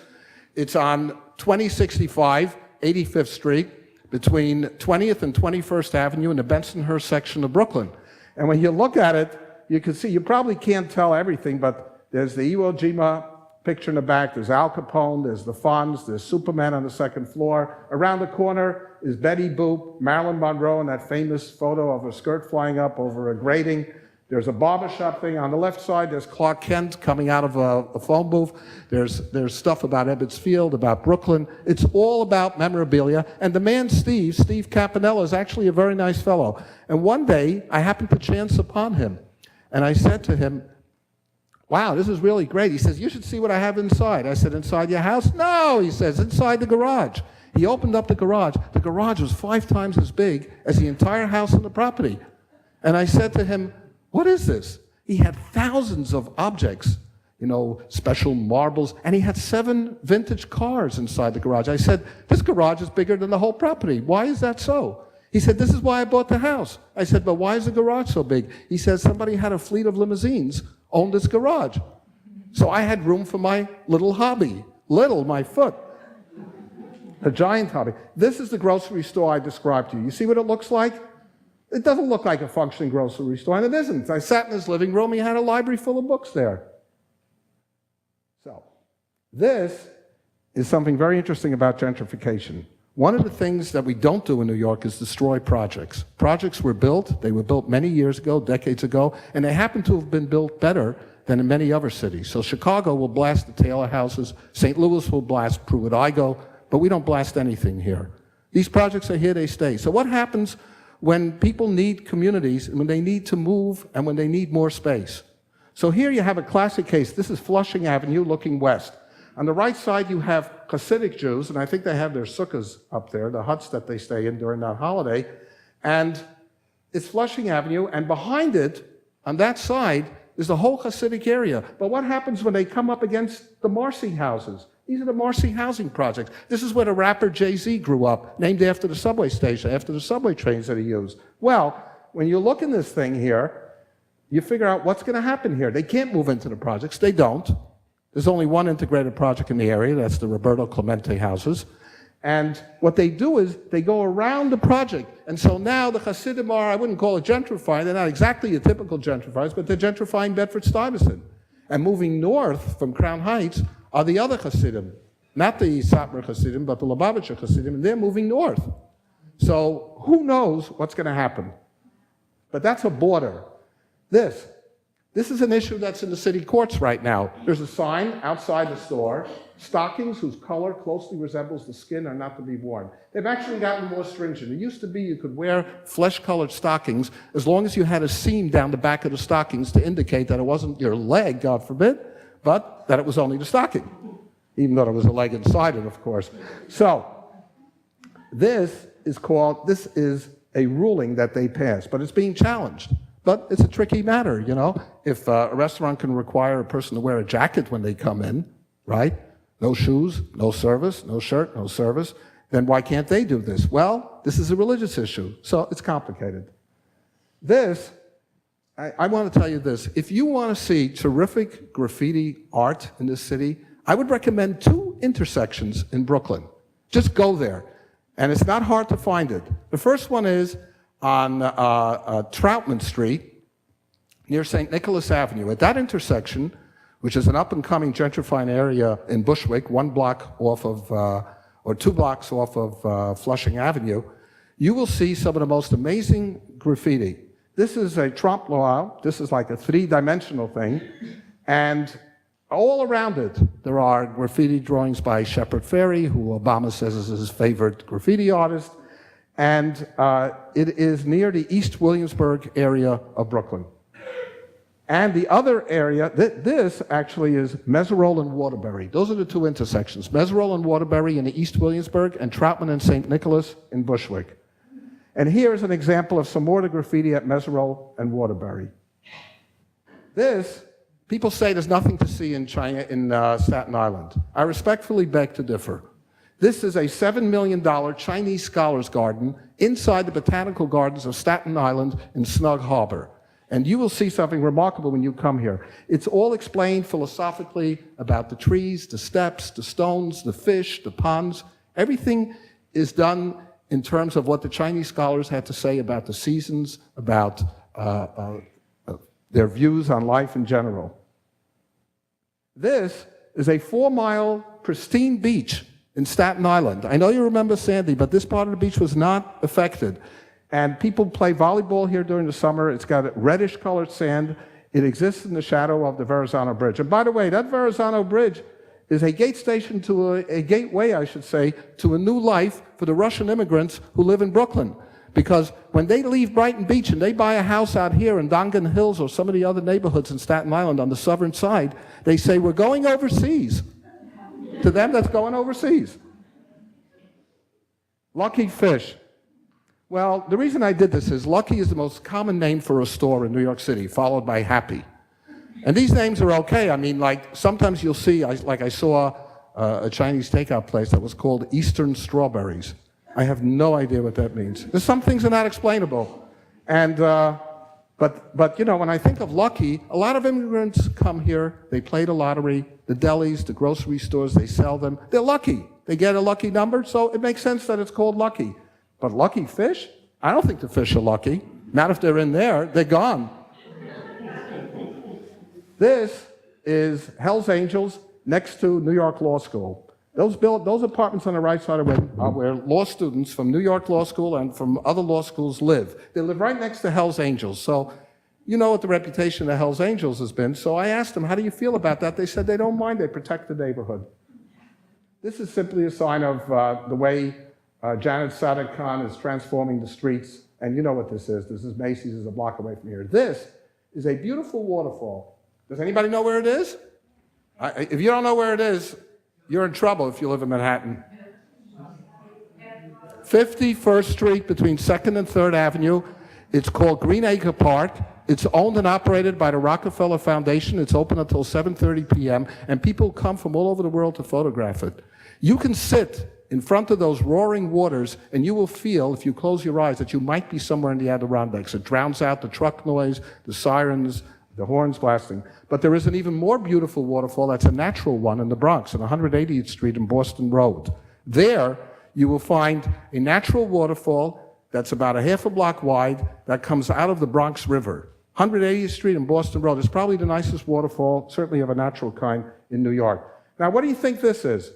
It's on 2065, 85th Street, between 20th and 21st Avenue in the Bensonhurst section of Brooklyn. And when you look at it, you can see, you probably can't tell everything, but there's the Iwo Jima picture in the back, there's Al Capone, there's the Fonz, there's Superman on the second floor. Around the corner is Betty Boop, Marilyn Monroe in that famous photo of her skirt flying up over a grating. There's a barbershop thing. On the left side, there's Clark Kent coming out of a phone booth. There's stuff about Ebbets Field, about Brooklyn. It's all about memorabilia. And the man, Steve Campanella, is actually a very nice fellow. And one day, I happened to chance upon him. And I said to him, wow, this is really great. He says, you should see what I have inside. I said, inside your house? No, he says, inside the garage. He opened up the garage. The garage was 5 times as big as the entire house on the property. And I said to him, what is this? He had thousands of objects, you know, special marbles, and he had 7 vintage cars inside the garage. I said, this garage is bigger than the whole property. Why is that so? He said, this is why I bought the house. I said, but why is the garage so big? He said, somebody had a fleet of limousines, owned this garage. So I had room for my little hobby. Little, my foot. A giant hobby. This is the grocery store I described to you. You see what it looks like? It doesn't look like a functioning grocery store, and it isn't. I sat in his living room, he had a library full of books there. So, this is something very interesting about gentrification. One of the things that we don't do in New York is destroy projects. Projects were built, they were built many years ago, decades ago, and they happen to have been built better than in many other cities. So Chicago will blast the Taylor houses, St. Louis will blast Pruitt-Igoe, but we don't blast anything here. These projects are here, they stay. So what happens when people need communities, and when they need to move, and when they need more space? So here you have a classic case. This is Flushing Avenue looking west. On the right side, you have Hasidic Jews, and I think they have their sukkahs up there, the huts that they stay in during that holiday. And it's Flushing Avenue, and behind it, on that side, is the whole Hasidic area. But what happens when they come up against the Marcy houses? These are the Marcy housing projects. This is where the rapper Jay-Z grew up, named after the subway station, after the subway trains that he used. Well, when you look in this thing here, you figure out what's going to happen here. They can't move into the projects. They don't. There's only one integrated project in the area. That's the Roberto Clemente houses. And what they do is they go around the project. And so now the Hasidim are, I wouldn't call it gentrifying. They're not exactly your typical gentrifiers, but they're gentrifying Bedford-Stuyvesant. And moving north from Crown Heights are the other Hasidim. Not the Satmar Hasidim, but the Lubavitcher Hasidim, and they're moving north. So who knows what's going to happen? But that's a border. This is an issue that's in the city courts right now. There's a sign outside the store, stockings whose color closely resembles the skin are not to be worn. They've actually gotten more stringent. It used to be you could wear flesh-colored stockings as long as you had a seam down the back of the stockings to indicate that it wasn't your leg, God forbid, but that it was only the stocking, even though there was a leg inside it, of course. So, this is a ruling that they passed, but it's being challenged. But it's a tricky matter, you know. If a restaurant can require a person to wear a jacket when they come in, right? No shoes, no service, no shirt, no service, then why can't they do this? Well, this is a religious issue, so it's complicated. I want to tell you this. If you want to see terrific graffiti art in this city, I would recommend 2 intersections in Brooklyn. Just go there. And it's not hard to find it. The first one is on Troutman Street, near St. Nicholas Avenue. At that intersection, which is an up-and-coming gentrifying area in Bushwick, 1 block off of, or 2 blocks off of Flushing Avenue, you will see some of the most amazing graffiti. This is a trompe l'oeil. This is like a 3-dimensional thing. And all around it, there are graffiti drawings by Shepard Fairey, who Obama says is his favorite graffiti artist. And it is near the East Williamsburg area of Brooklyn. And the other area, this actually is Meserole and Waterbury. Those are the 2 intersections. Meserole and Waterbury in the East Williamsburg, and Troutman and St. Nicholas in Bushwick. And here is an example of some more of the graffiti at Meserole and Waterbury. People say there's nothing to see in Staten Island. I respectfully beg to differ. This is a $7 million Chinese scholars garden inside the botanical gardens of Staten Island in Snug Harbor. And you will see something remarkable when you come here. It's all explained philosophically about the trees, the steps, the stones, the fish, the ponds. Everything is done in terms of what the Chinese scholars had to say about the seasons, about their views on life in general. This is a 4-mile pristine beach in Staten Island. I know you remember Sandy, but this part of the beach was not affected. And people play volleyball here during the summer. It's got a reddish-colored sand. It exists in the shadow of the Verrazano Bridge. And by the way, that Verrazano Bridge is a gate station to a gateway, I should say, to a new life for the Russian immigrants who live in Brooklyn. Because when they leave Brighton Beach and they buy a house out here in Dongan Hills or some of the other neighborhoods in Staten Island on the southern side, they say, we're going overseas. To them, that's going overseas. Lucky Fish. Well, the reason I did this is Lucky is the most common name for a store in New York City, followed by Happy. And these names are okay. I mean, like, sometimes you'll see, I saw a Chinese takeout place that was called Eastern Strawberries. I have no idea what that means. There's some things that are not explainable. And But you know, when I think of lucky, a lot of immigrants come here, they play the lottery, the delis, the grocery stores, they sell them. They're lucky. They get a lucky number, so it makes sense that it's called lucky. But lucky fish? I don't think the fish are lucky. Not if they're in there, they're gone. This is Hell's Angels next to New York Law School. Those apartments on the right side of it are where law students from New York Law School and from other law schools live. They live right next to Hell's Angels. So you know what the reputation of Hell's Angels has been. So I asked them, how do you feel about that? They said they don't mind. They protect the neighborhood. This is simply a sign of the way Janet Sadik Khan is transforming the streets. And you know what this is. This is Macy's, is a block away from here. This is a beautiful waterfall. Does anybody know where it is? If you don't know where it is, you're in trouble if you live in Manhattan. 51st Street between 2nd and 3rd Avenue. It's called Green Acre Park. It's owned and operated by the Rockefeller Foundation. It's open until 7:30 p.m. and people come from all over the world to photograph it. You can sit in front of those roaring waters and you will feel, if you close your eyes, that you might be somewhere in the Adirondacks. It drowns out the truck noise, the sirens, the horns blasting. But there is an even more beautiful waterfall that's a natural one in the Bronx, on 180th Street and Boston Road. There, you will find a natural waterfall that's about a half a block wide that comes out of the Bronx River. 180th Street and Boston Road is probably the nicest waterfall, certainly of a natural kind, in New York. Now, what do you think this is?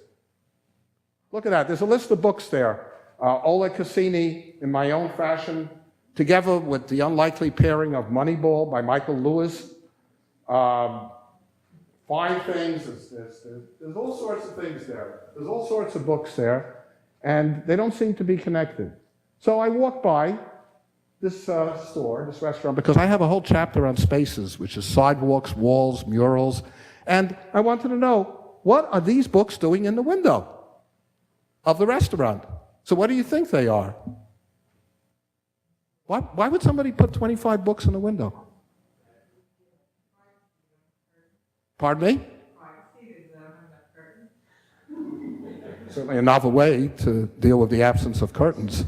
Look at that. There's a list of books there. Oleg Cassini, In My Own Fashion, together with The Unlikely Pairing of Moneyball by Michael Lewis. Fine Things. There's all sorts of things there. There's all sorts of books there, and they don't seem to be connected. So I walked by this store, this restaurant, because I have a whole chapter on spaces, which is sidewalks, walls, murals, and I wanted to know, what are these books doing in the window of the restaurant? So what do you think they are? Why would somebody put 25 books in the window? Pardon me? Certainly a novel way to deal with the absence of curtains.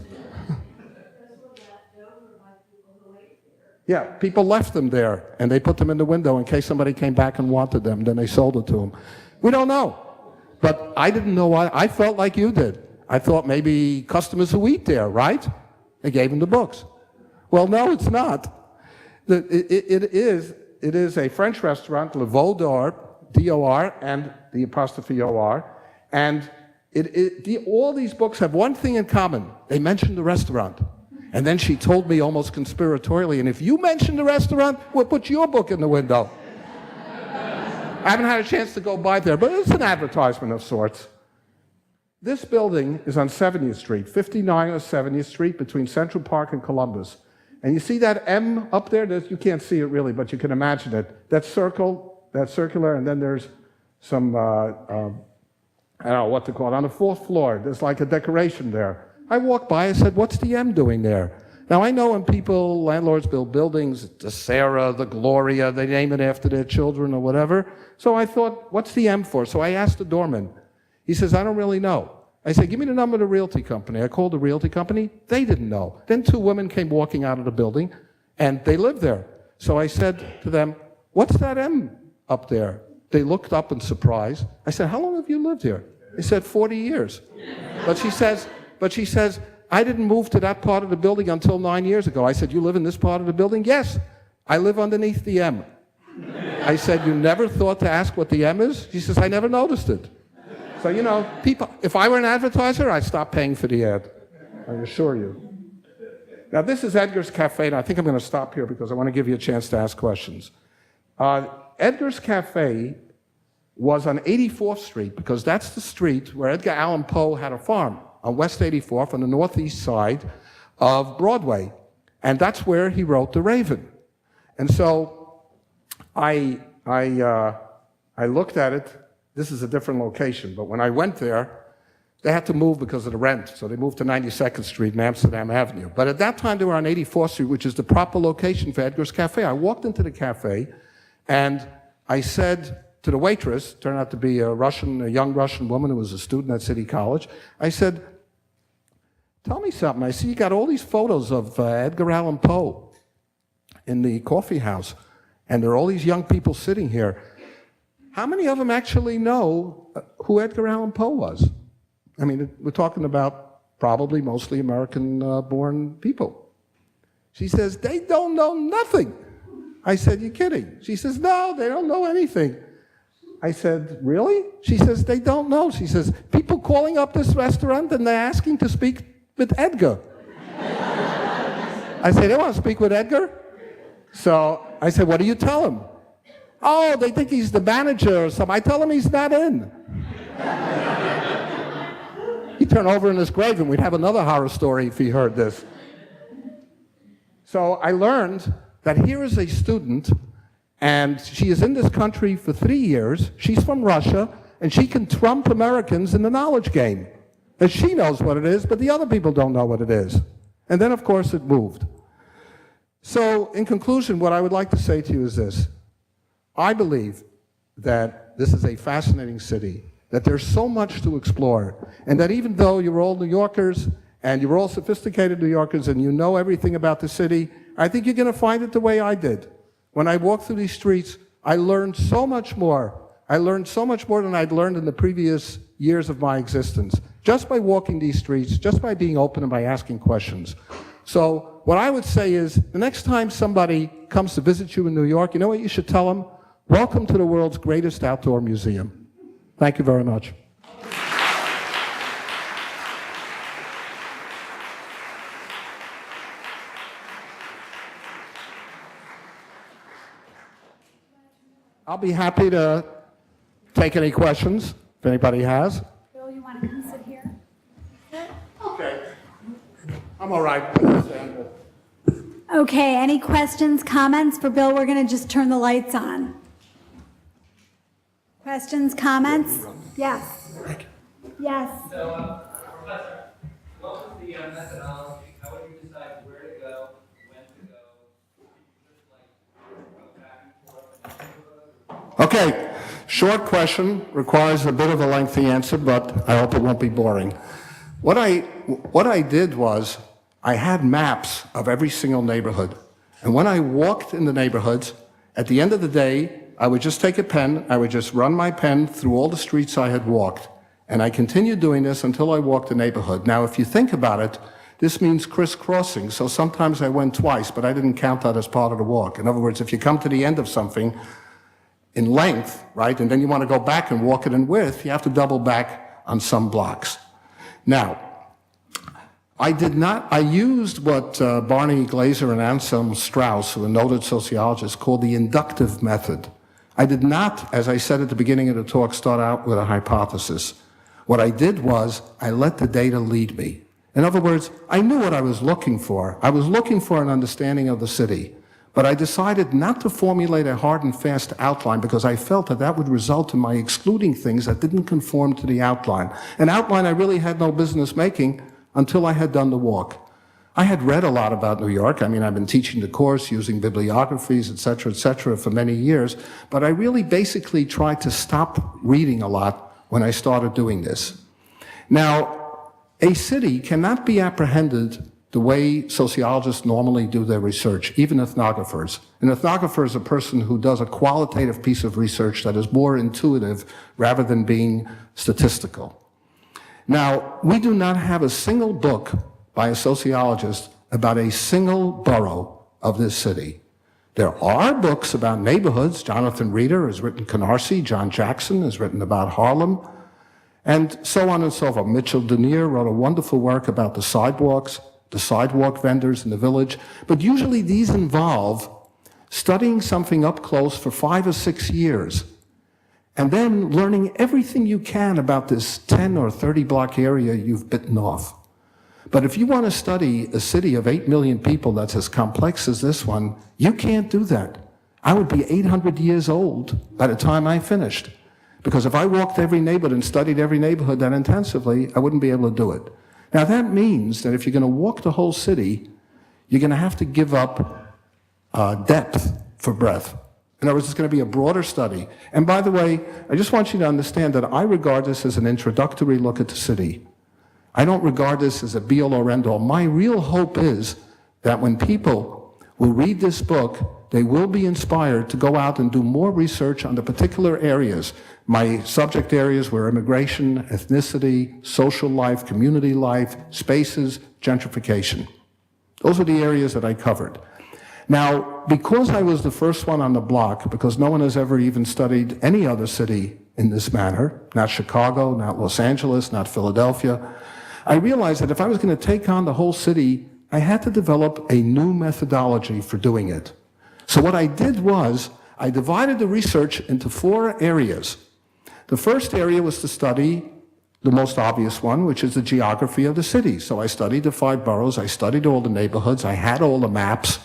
Yeah, people left them there, and they put them in the window in case somebody came back and wanted them, then they sold it to them. We don't know. But I didn't know why. I felt like you did. I thought maybe customers who eat there, right? They gave them the books. Well, no, it's not. It is a French restaurant, Le Veau d'Or, D-O-R, and the apostrophe O-R. And all these books have one thing in common. They mention the restaurant. And then she told me almost conspiratorially, and if you mention the restaurant, we'll put your book in the window. I haven't had a chance to go by there, but it's an advertisement of sorts. This building is on 70th Street, 59 or 70th Street, between Central Park and Columbus. And you see that M up there? You can't see it really, but you can imagine it. That circle, that's circular, and then there's some, I don't know what to call it. On the 4th floor, there's like a decoration there. I walked by, I said, what's the M doing there? Now, I know when landlords build buildings, the Sarah, the Gloria, they name it after their children or whatever. So I thought, what's the M for? So I asked the doorman. He says, I don't really know. I said, give me the number of the realty company. I called the realty company. They didn't know. Then 2 women came walking out of the building, and they lived there. So I said to them, what's that M up there? They looked up in surprise. I said, how long have you lived here? They said, 40 years. But she says, I didn't move to that part of the building until 9 years ago. I said, you live in this part of the building? Yes, I live underneath the M. I said, you never thought to ask what the M is? She says, I never noticed it. So, you know, people, if I were an advertiser, I'd stop paying for the ad, I assure you. Now, this is Edgar's Cafe, and I think I'm going to stop here because I want to give you a chance to ask questions. Edgar's Cafe was on 84th Street because that's the street where Edgar Allan Poe had a farm, on West 84th on the northeast side of Broadway. And that's where he wrote The Raven. And so I looked at it. This is a different location, but when I went there, they had to move because of the rent. So they moved to 92nd Street and Amsterdam Avenue. But at that time, they were on 84th Street, which is the proper location for Edgar's Cafe. I walked into the cafe, and I said to the waitress, turned out to be a young Russian woman who was a student at City College, I said, tell me something. I see you got all these photos of Edgar Allan Poe. in the coffee house, and there are all these young people sitting here. How many of them actually know who Edgar Allan Poe was? I mean, we're talking about probably mostly American-born people. She says, they don't know nothing. I said, you kidding? She says, no, they don't know anything. I said, really? She says, they don't know. She says, people calling up this restaurant and they're asking to speak with Edgar. I said, they want to speak with Edgar? So I said, what do you tell them? Oh, they think he's the manager or something. I tell him he's not in. He'd turn over in his grave and we'd have another horror story if he heard this. So I learned that here is a student, and she is in this country for 3 years. She's from Russia, and she can trump Americans in the knowledge game. And she knows what it is, but the other people don't know what it is. And then, of course, it moved. So, in conclusion, what I would like to say to you is this. I believe that this is a fascinating city, that there's so much to explore, and that even though you're all New Yorkers, and you're all sophisticated New Yorkers, and you know everything about the city, I think you're going to find it the way I did. When I walked through these streets, I learned so much more. I learned so much more than I'd learned in the previous years of my existence, just by walking these streets, just by being open and by asking questions. So what I would say is, the next time somebody comes to visit you in New York, you know what you should tell them? Welcome to the world's greatest outdoor museum. Thank you very much. I'll be happy to take any questions, if anybody has. Bill, you want to come sit here? Okay. I'm all right. Okay, any questions, comments for Bill? We're going to just turn the lights on. Questions, comments? Yes. Yes. So, Professor, what was the methodology? How would you decide where to go, when to go? Just like go back and forth? Okay, short question, requires a bit of a lengthy answer, but I hope it won't be boring. What I did was, I had maps of every single neighborhood. And when I walked in the neighborhoods, at the end of the day, I would just take a pen, I would just run my pen through all the streets I had walked. And I continued doing this until I walked the neighborhood. Now, if you think about it, this means crisscrossing. So sometimes I went twice, but I didn't count that as part of the walk. In other words, if you come to the end of something in length, right, and then you want to go back and walk it in width, you have to double back on some blocks. Now, I used what Barney Glaser and Anselm Strauss, who are noted sociologists, called the inductive method. I did not, as I said at the beginning of the talk, start out with a hypothesis. What I did was, I let the data lead me. In other words, I knew what I was looking for. I was looking for an understanding of the city. But I decided not to formulate a hard and fast outline because I felt that that would result in my excluding things that didn't conform to the outline. An outline I really had no business making until I had done the walk. I had read a lot about New York. I mean, I've been teaching the course, using bibliographies, et cetera, for many years. But I really basically tried to stop reading a lot when I started doing this. Now, a city cannot be apprehended the way sociologists normally do their research, even ethnographers. An ethnographer is a person who does a qualitative piece of research that is more intuitive rather than being statistical. Now, we do not have a single book by a sociologist about a single borough of this city. There are books about neighborhoods. Jonathan Reeder has written Canarsie, John Jackson has written about Harlem, and so on and so forth. Mitchell Denier wrote a wonderful work about the sidewalks, the sidewalk vendors in the village, but usually these involve studying something up close for 5 or 6 years, and then learning everything you can about this 10 or 30 block area you've bitten off. But if you want to study a city of 8 million people that's as complex as this one, you can't do that. I would be 800 years old by the time I finished. Because if I walked every neighborhood and studied every neighborhood that intensively, I wouldn't be able to do it. Now that means that if you're going to walk the whole city, you're going to have to give up depth for breadth. In other words, it's going to be a broader study. And by the way, I just want you to understand that I regard this as an introductory look at the city. I don't regard this as a be-all or end-all. My real hope is that when will read this book, they will be inspired to go out and do more research on the particular areas. My subject areas were immigration, ethnicity, social life, community life, spaces, gentrification. Those are the areas that I covered. Now, because I was the first one on the block, because no one has ever even studied any other city in this manner, not Chicago, not Los Angeles, not Philadelphia, I realized that if I was going to take on the whole city, I had to develop a new methodology for doing it. So what I did was, I divided the research into 4 areas. The first area was to study the most obvious one, which is the geography of the city. So I studied the 5 boroughs, I studied all the neighborhoods, I had all the maps.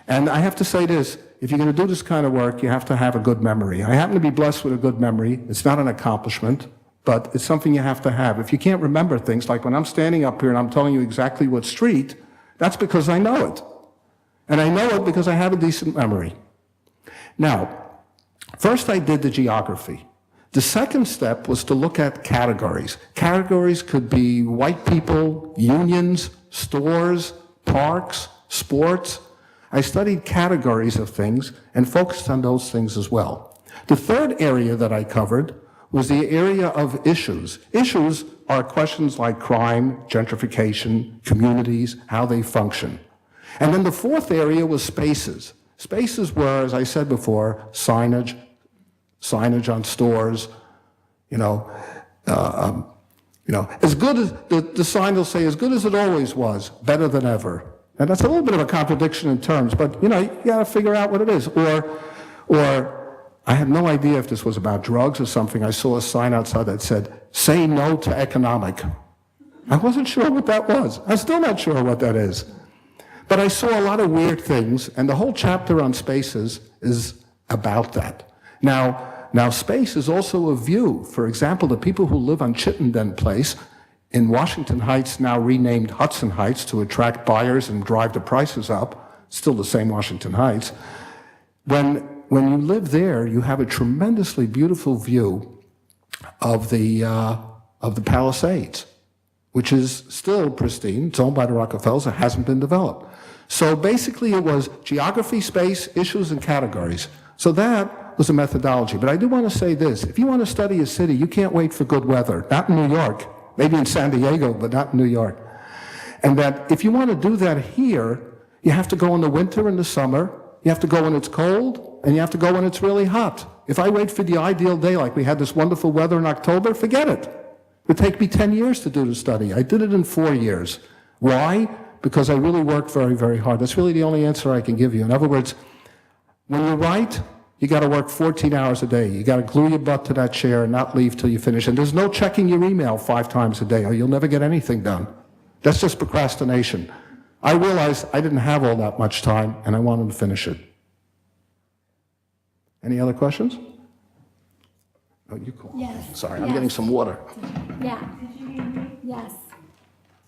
And I have to say this, if you're going to do this kind of work, you have to have a good memory. I happen to be blessed with a good memory. It's not an accomplishment, but it's something you have to have. If you can't remember things, like when I'm standing up here and I'm telling you exactly what street, that's because I know it. And I know it because I have a decent memory. Now, first I did the geography. The second step was to look at categories. Categories could be white people, unions, stores, parks, sports. I studied categories of things and focused on those things as well. The third area that I covered was the area of issues. Issues are questions like crime, gentrification, communities, how they function. And then the fourth area was spaces. Spaces were, as I said before, signage on stores, as good as, the sign will say, as good as it always was, better than ever. And that's a little bit of a contradiction in terms, but you gotta figure out what it is. Or I had no idea if this was about drugs or something. I saw a sign outside that said, say no to economic. I wasn't sure what that was. I'm still not sure what that is. But I saw a lot of weird things, and the whole chapter on spaces is about that. Now space is also a view. For example, the people who live on Chittenden Place in Washington Heights, now renamed Hudson Heights to attract buyers and drive the prices up, still the same Washington Heights. When you live there, you have a tremendously beautiful view of the Palisades, which is still pristine. It's owned by the Rockefellers. It hasn't been developed. So basically it was geography, space, issues, and categories. So that was a methodology. But I do want to say this. If you want to study a city, you can't wait for good weather. Not in New York. Maybe in San Diego, but not in New York. And that if you want to do that here, you have to go in the winter and the summer, you have to go when it's cold, and you have to go when it's really hot. If I wait for the ideal day, like we had this wonderful weather in October, forget it. It would take me 10 years to do the study. I did it in 4 years. Why? Because I really worked very, very hard. That's really the only answer I can give you. In other words, when you write, you got to work 14 hours a day. You got to glue your butt to that chair and not leave till you finish. And there's no checking your email 5 times a day, or you'll never get anything done. That's just procrastination. I realized I didn't have all that much time, and I wanted to finish it. Any other questions? Oh, you call. Yes. Sorry, I'm Yes. getting some water. Yeah. Yes.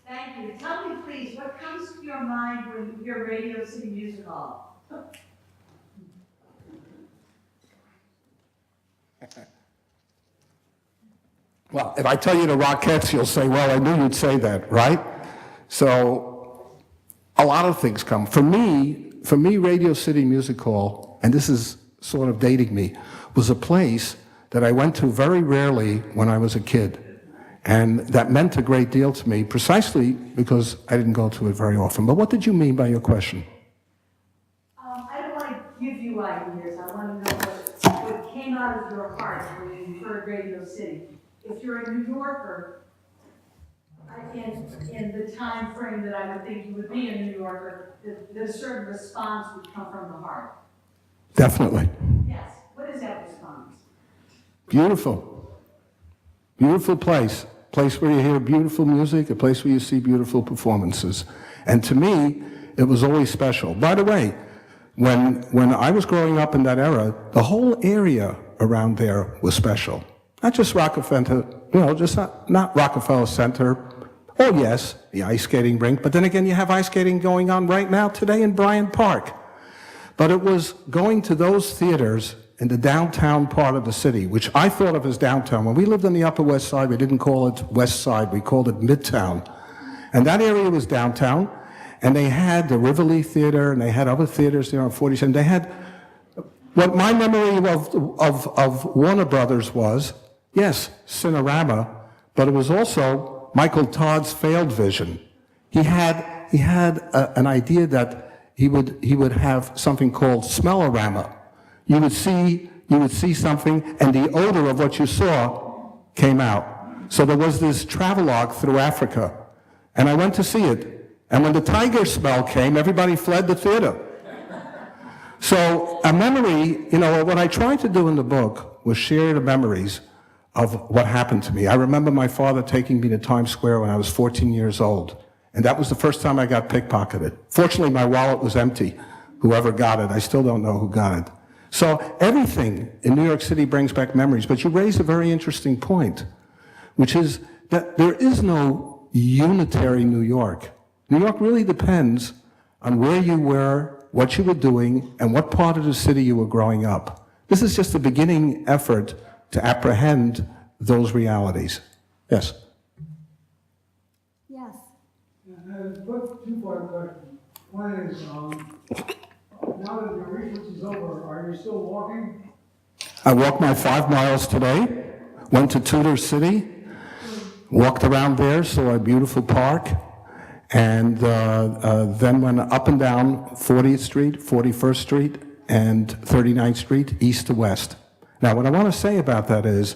Thank you. Tell me, please, what comes to your mind when you hear Radio City Music Hall? Well, if I tell you the Rockettes, you'll say, well, I knew you'd say that, right? So a lot of things come. For me, Radio City Music Hall, and this is sort of dating me, was a place that I went to very rarely when I was a kid. And that meant a great deal to me, precisely because I didn't go to it very often. But what did you mean by your question? I don't want to give you ideas. I want to know what came out of your heart when you heard Radio City. If you're a New Yorker, in the time frame that I would think you would be a New Yorker, the certain response would come from the heart. Definitely. Yes. What is that response? Beautiful. Beautiful place. Place where you hear beautiful music, a place where you see beautiful performances. And to me, it was always special. By the way, when I was growing up in that era, the whole area around there was special. Not just Rockefeller, just not Rockefeller Center. Oh yes, the ice skating rink, but then again, you have ice skating going on right now today in Bryant Park. But it was going to those theaters in the downtown part of the city, which I thought of as downtown. When we lived on the Upper West Side, we didn't call it West Side, we called it Midtown. And that area was downtown. and they had the Rivoli Theater, and they had other theaters there on 47. They had, what my memory of Warner Brothers was, yes, Cinerama, but it was also Michael Todd's failed vision. He had an idea that he would have something called smellorama. You would see something, and the odor of what you saw came out. So there was this travelogue through Africa, and I went to see it. And when the tiger smell came, everybody fled the theater. So a memory, what I tried to do in the book was share the memories of what happened to me. I remember my father taking me to Times Square when I was 14 years old, and that was the first time I got pickpocketed. Fortunately, my wallet was empty. Whoever got it, I still don't know who got it. So everything in New York City brings back memories, but you raise a very interesting point, which is that there is no unitary New York. New York really depends on where you were, what you were doing, and what part of the city you were growing up. This is just a beginning effort to apprehend those realities. Yes? Yes. Quick two-part question. One is, now that your research is over, are you still walking? I walked my 5 miles today, went to Tudor City, walked around there, saw a beautiful park, and then went up and down 40th Street, 41st Street, and 39th Street, east to west. Now, what I want to say about that is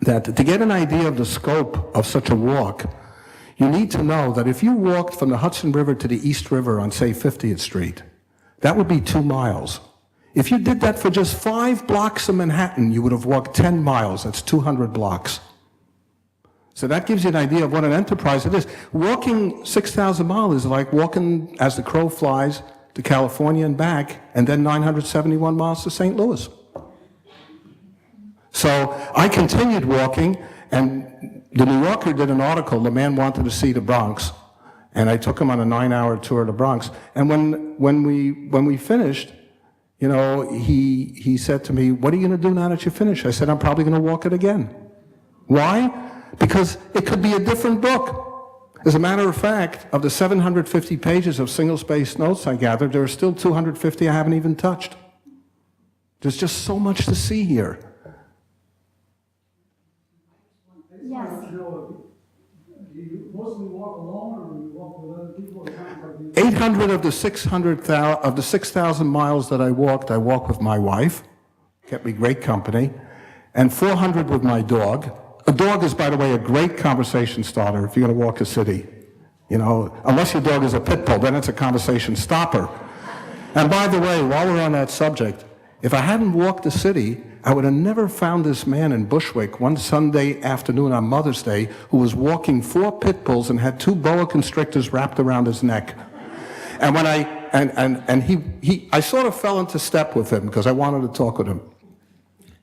that to get an idea of the scope of such a walk, you need to know that if you walked from the Hudson River to the East River on, say, 50th Street, that would be 2 miles. If you did that for just 5 blocks of Manhattan, you would have walked 10 miles. That's 200 blocks. So that gives you an idea of what an enterprise it is. Walking 6,000 miles is like walking as the crow flies to California and back, and then 971 miles to St. Louis. So I continued walking, and the New Yorker did an article, the man wanted to see the Bronx, and I took him on a 9-hour tour of the Bronx. And when we finished, he said to me, "What are you going to do now that you finish?" I said, "I'm probably going to walk it again." Why? Because it could be a different book. As a matter of fact, of the 750 pages of single-spaced notes I gathered, there are still 250 I haven't even touched. There's just so much to see here. Yes. Do you mostly walk alone, or do you walk with other people? 800 of the 6,000 miles that I walked with my wife, kept me great company, and 400 with my dog. A dog is, by the way, a great conversation starter if you're going to walk a city. Unless your dog is a pit bull, then it's a conversation stopper. And by the way, while we're on that subject, if I hadn't walked the city, I would have never found this man in Bushwick one Sunday afternoon on Mother's Day who was walking 4 pit bulls and had 2 boa constrictors wrapped around his neck. And when I sort of fell into step with him because I wanted to talk with him.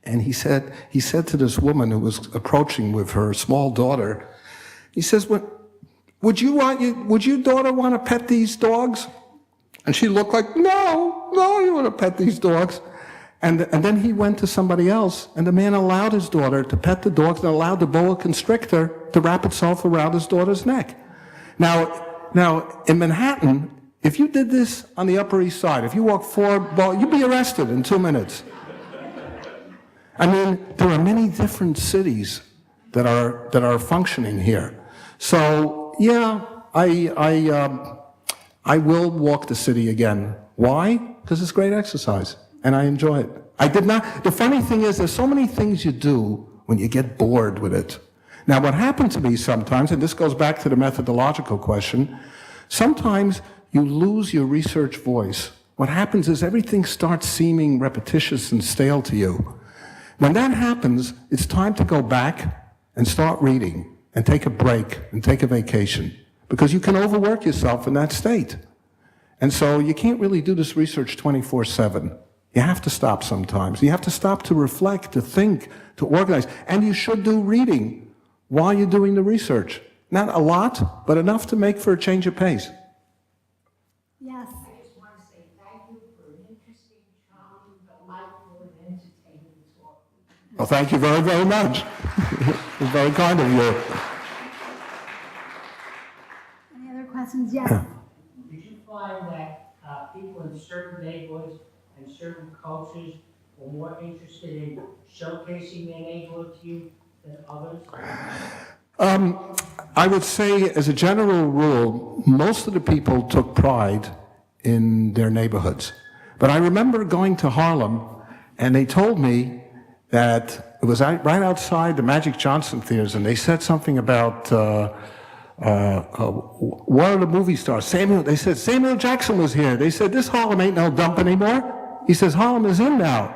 And he said to this woman who was approaching with her small daughter, he says, would your daughter want to pet these dogs? And she looked like, no, you want to pet these dogs. And then he went to somebody else, and the man allowed his daughter to pet the dogs and allowed the boa constrictor to wrap itself around his daughter's neck. Now in Manhattan, if you did this on the Upper East Side, if you walked 4 you'd be arrested in 2 minutes. I mean, there are many different cities that are functioning here. So yeah, I will walk the city again. Why? Because it's great exercise, and I enjoy it. The funny thing is, there's so many things you do when you get bored with it. Now, what happened to me sometimes, and this goes back to the methodological question, sometimes you lose your research voice. What happens is everything starts seeming repetitious and stale to you. When that happens, it's time to go back and start reading and take a break and take a vacation, because you can overwork yourself in that state. And so you can't really do this research 24/7. You have to stop sometimes. You have to stop to reflect, to think, to organize. And you should do reading while you're doing the research. Not a lot, but enough to make for a change of pace. Yes. I just want to say thank you for an interesting, charming, delightful, and entertaining talk. Well, thank you very, very much. It's very kind of you. Any other questions? Yes. find that people in certain neighborhoods and certain cultures were more interested in showcasing their neighborhood to you than others? I would say, as a general rule, most of the people took pride in their neighborhoods. But I remember going to Harlem, and they told me that it was right outside the Magic Johnson theaters, and they said something about one of the movie stars, they said Samuel Jackson was here. They said, this Harlem ain't no dump anymore. He says, Harlem is in now.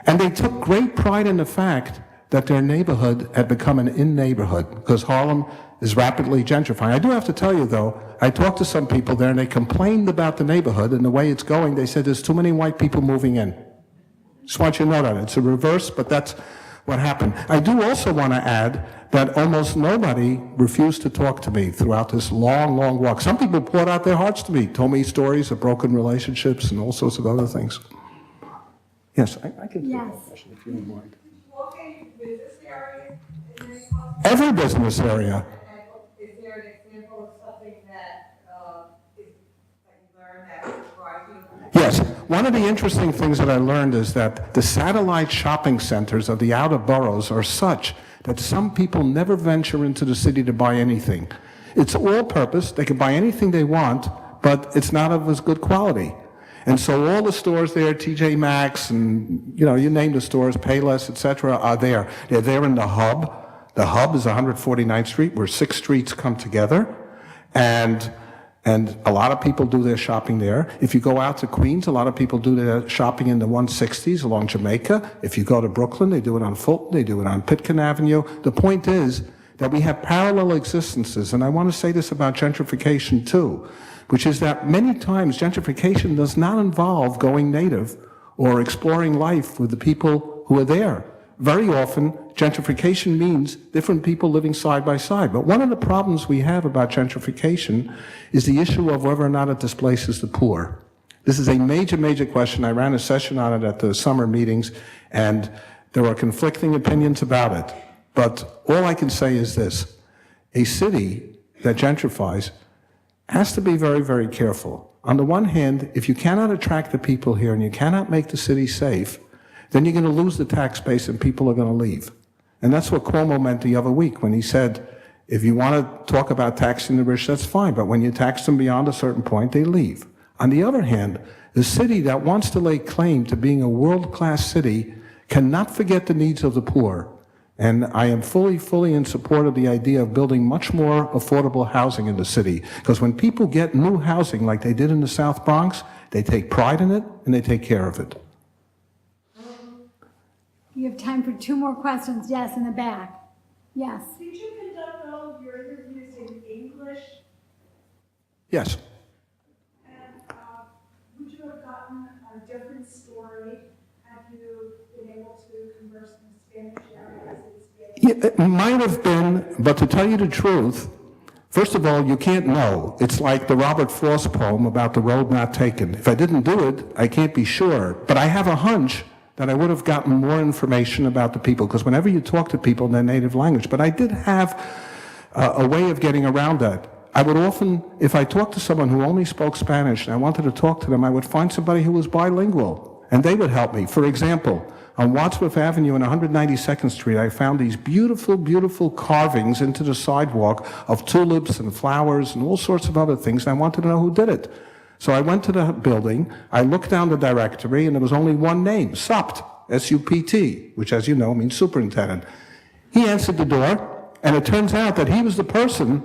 And they took great pride in the fact that their neighborhood had become an in neighborhood, because Harlem is rapidly gentrifying. I do have to tell you, though, I talked to some people there, and they complained about the neighborhood and the way it's going. They said there's too many white people moving in. Just want you to know that. It's a reverse, but that's what happened. I do also want to add that almost nobody refused to talk to me throughout this long, long walk. Some people poured out their hearts to me, told me stories of broken relationships and all sorts of other things. Yes, I can take Yes. that question if you don't mind. Walking business area, and then possibly, Every business area. is there an example of something that, that you learned that surprised you? Yes, one of the interesting things that I learned is that the satellite shopping centers of the outer boroughs are such that some people never venture into the city to buy anything. It's all purpose, they can buy anything they want, but it's not of as good quality. And so all the stores there, TJ Maxx and, you name the stores, Payless, etc., are there. They're there in the hub. The hub is 149th Street, where 6 streets come together. And a lot of people do their shopping there. If you go out to Queens, a lot of people do their shopping in the 160s along Jamaica. If you go to Brooklyn, they do it on Fulton, they do it on Pitkin Avenue. The point is that we have parallel existences, and I want to say this about gentrification too, which is that many times gentrification does not involve going native or exploring life with the people who are there. Very often, gentrification means different people living side by side. But one of the problems we have about gentrification is the issue of whether or not it displaces the poor. This is a major, major question. I ran a session on it at the summer meetings, and there are conflicting opinions about it. But all I can say is this: a city that gentrifies has to be very, very careful. On the one hand, if you cannot attract the people here and you cannot make the city safe, then you're going to lose the tax base and people are going to leave. And that's what Cuomo meant the other week when he said, if you want to talk about taxing the rich, that's fine, but when you tax them beyond a certain point, they leave. On the other hand, the city that wants to lay claim to being a world-class city cannot forget the needs of the poor. And I am fully in support of the idea of building much more affordable housing in the city. Because when people get new housing like they did in the South Bronx, they take pride in it and they take care of it. You have time for 2 more questions. Yes, in the back. Yes. Did you conduct all of your interviews in English? Yes. And would you have gotten a different story had you been able to converse in Spanish areas in Spanish? Yeah, it might have been, but to tell you the truth, first of all, you can't know. It's like the Robert Frost poem about the road not taken. If I didn't do it, I can't be sure. But I have a hunch that I would have gotten more information about the people, because whenever you talk to people in their native language, but I did have a way of getting around that. I would often, if I talked to someone who only spoke Spanish and I wanted to talk to them, I would find somebody who was bilingual, and they would help me. For example, on Wadsworth Avenue and 192nd Street, I found these beautiful, beautiful carvings into the sidewalk of tulips and flowers and all sorts of other things, and I wanted to know who did it. So I went to the building, I looked down the directory, and there was only one name, Supt, S-U-P-T, which, as you know, means superintendent. He answered the door, and it turns out that he was the person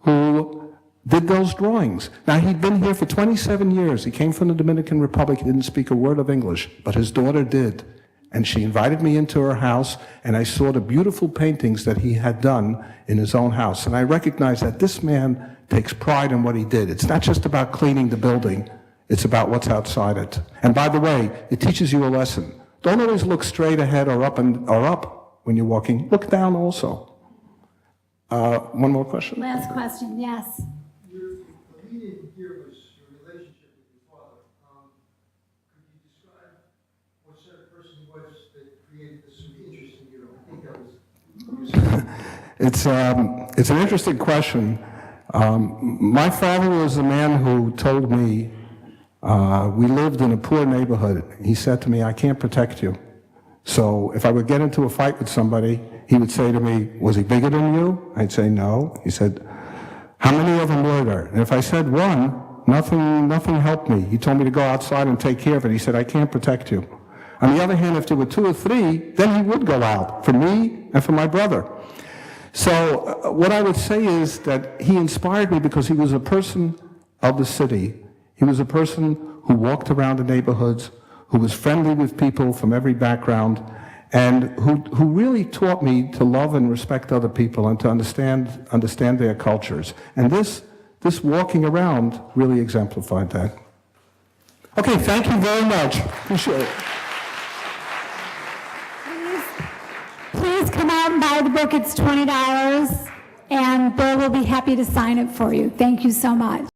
who did those drawings. Now, he'd been here for 27 years. He came from the Dominican Republic. He didn't speak a word of English, but his daughter did. And she invited me into her house, and I saw the beautiful paintings that he had done in his own house. And I recognized that this man takes pride in what he did. It's not just about cleaning the building, it's about what's outside it. And by the way, it teaches you a lesson. Don't always look straight ahead or up when you're walking. Look down also. One more question? Last question. Yes. The lead-in here was your relationship with your father. Could you describe what sort of person he was that created this sort of interest in you? I think that was It's an interesting question. My father was a man who told me, we lived in a poor neighborhood. He said to me, I can't protect you. So if I would get into a fight with somebody, he would say to me, was he bigger than you? I'd say no. He said, how many of them were there? And if I said one, nothing helped me. He told me to go outside and take care of it. He said, I can't protect you. On the other hand, if there were 2 or 3, then he would go out for me and for my brother. So what I would say is that he inspired me because he was a person of the city. He was a person who walked around the neighborhoods, who was friendly with people from every background, and who really taught me to love and respect other people and to understand their cultures. And this walking around really exemplified that. Okay, thank you very much. Appreciate it. Please come out and buy the book. It's $20, and Bill will be happy to sign it for you. Thank you so much.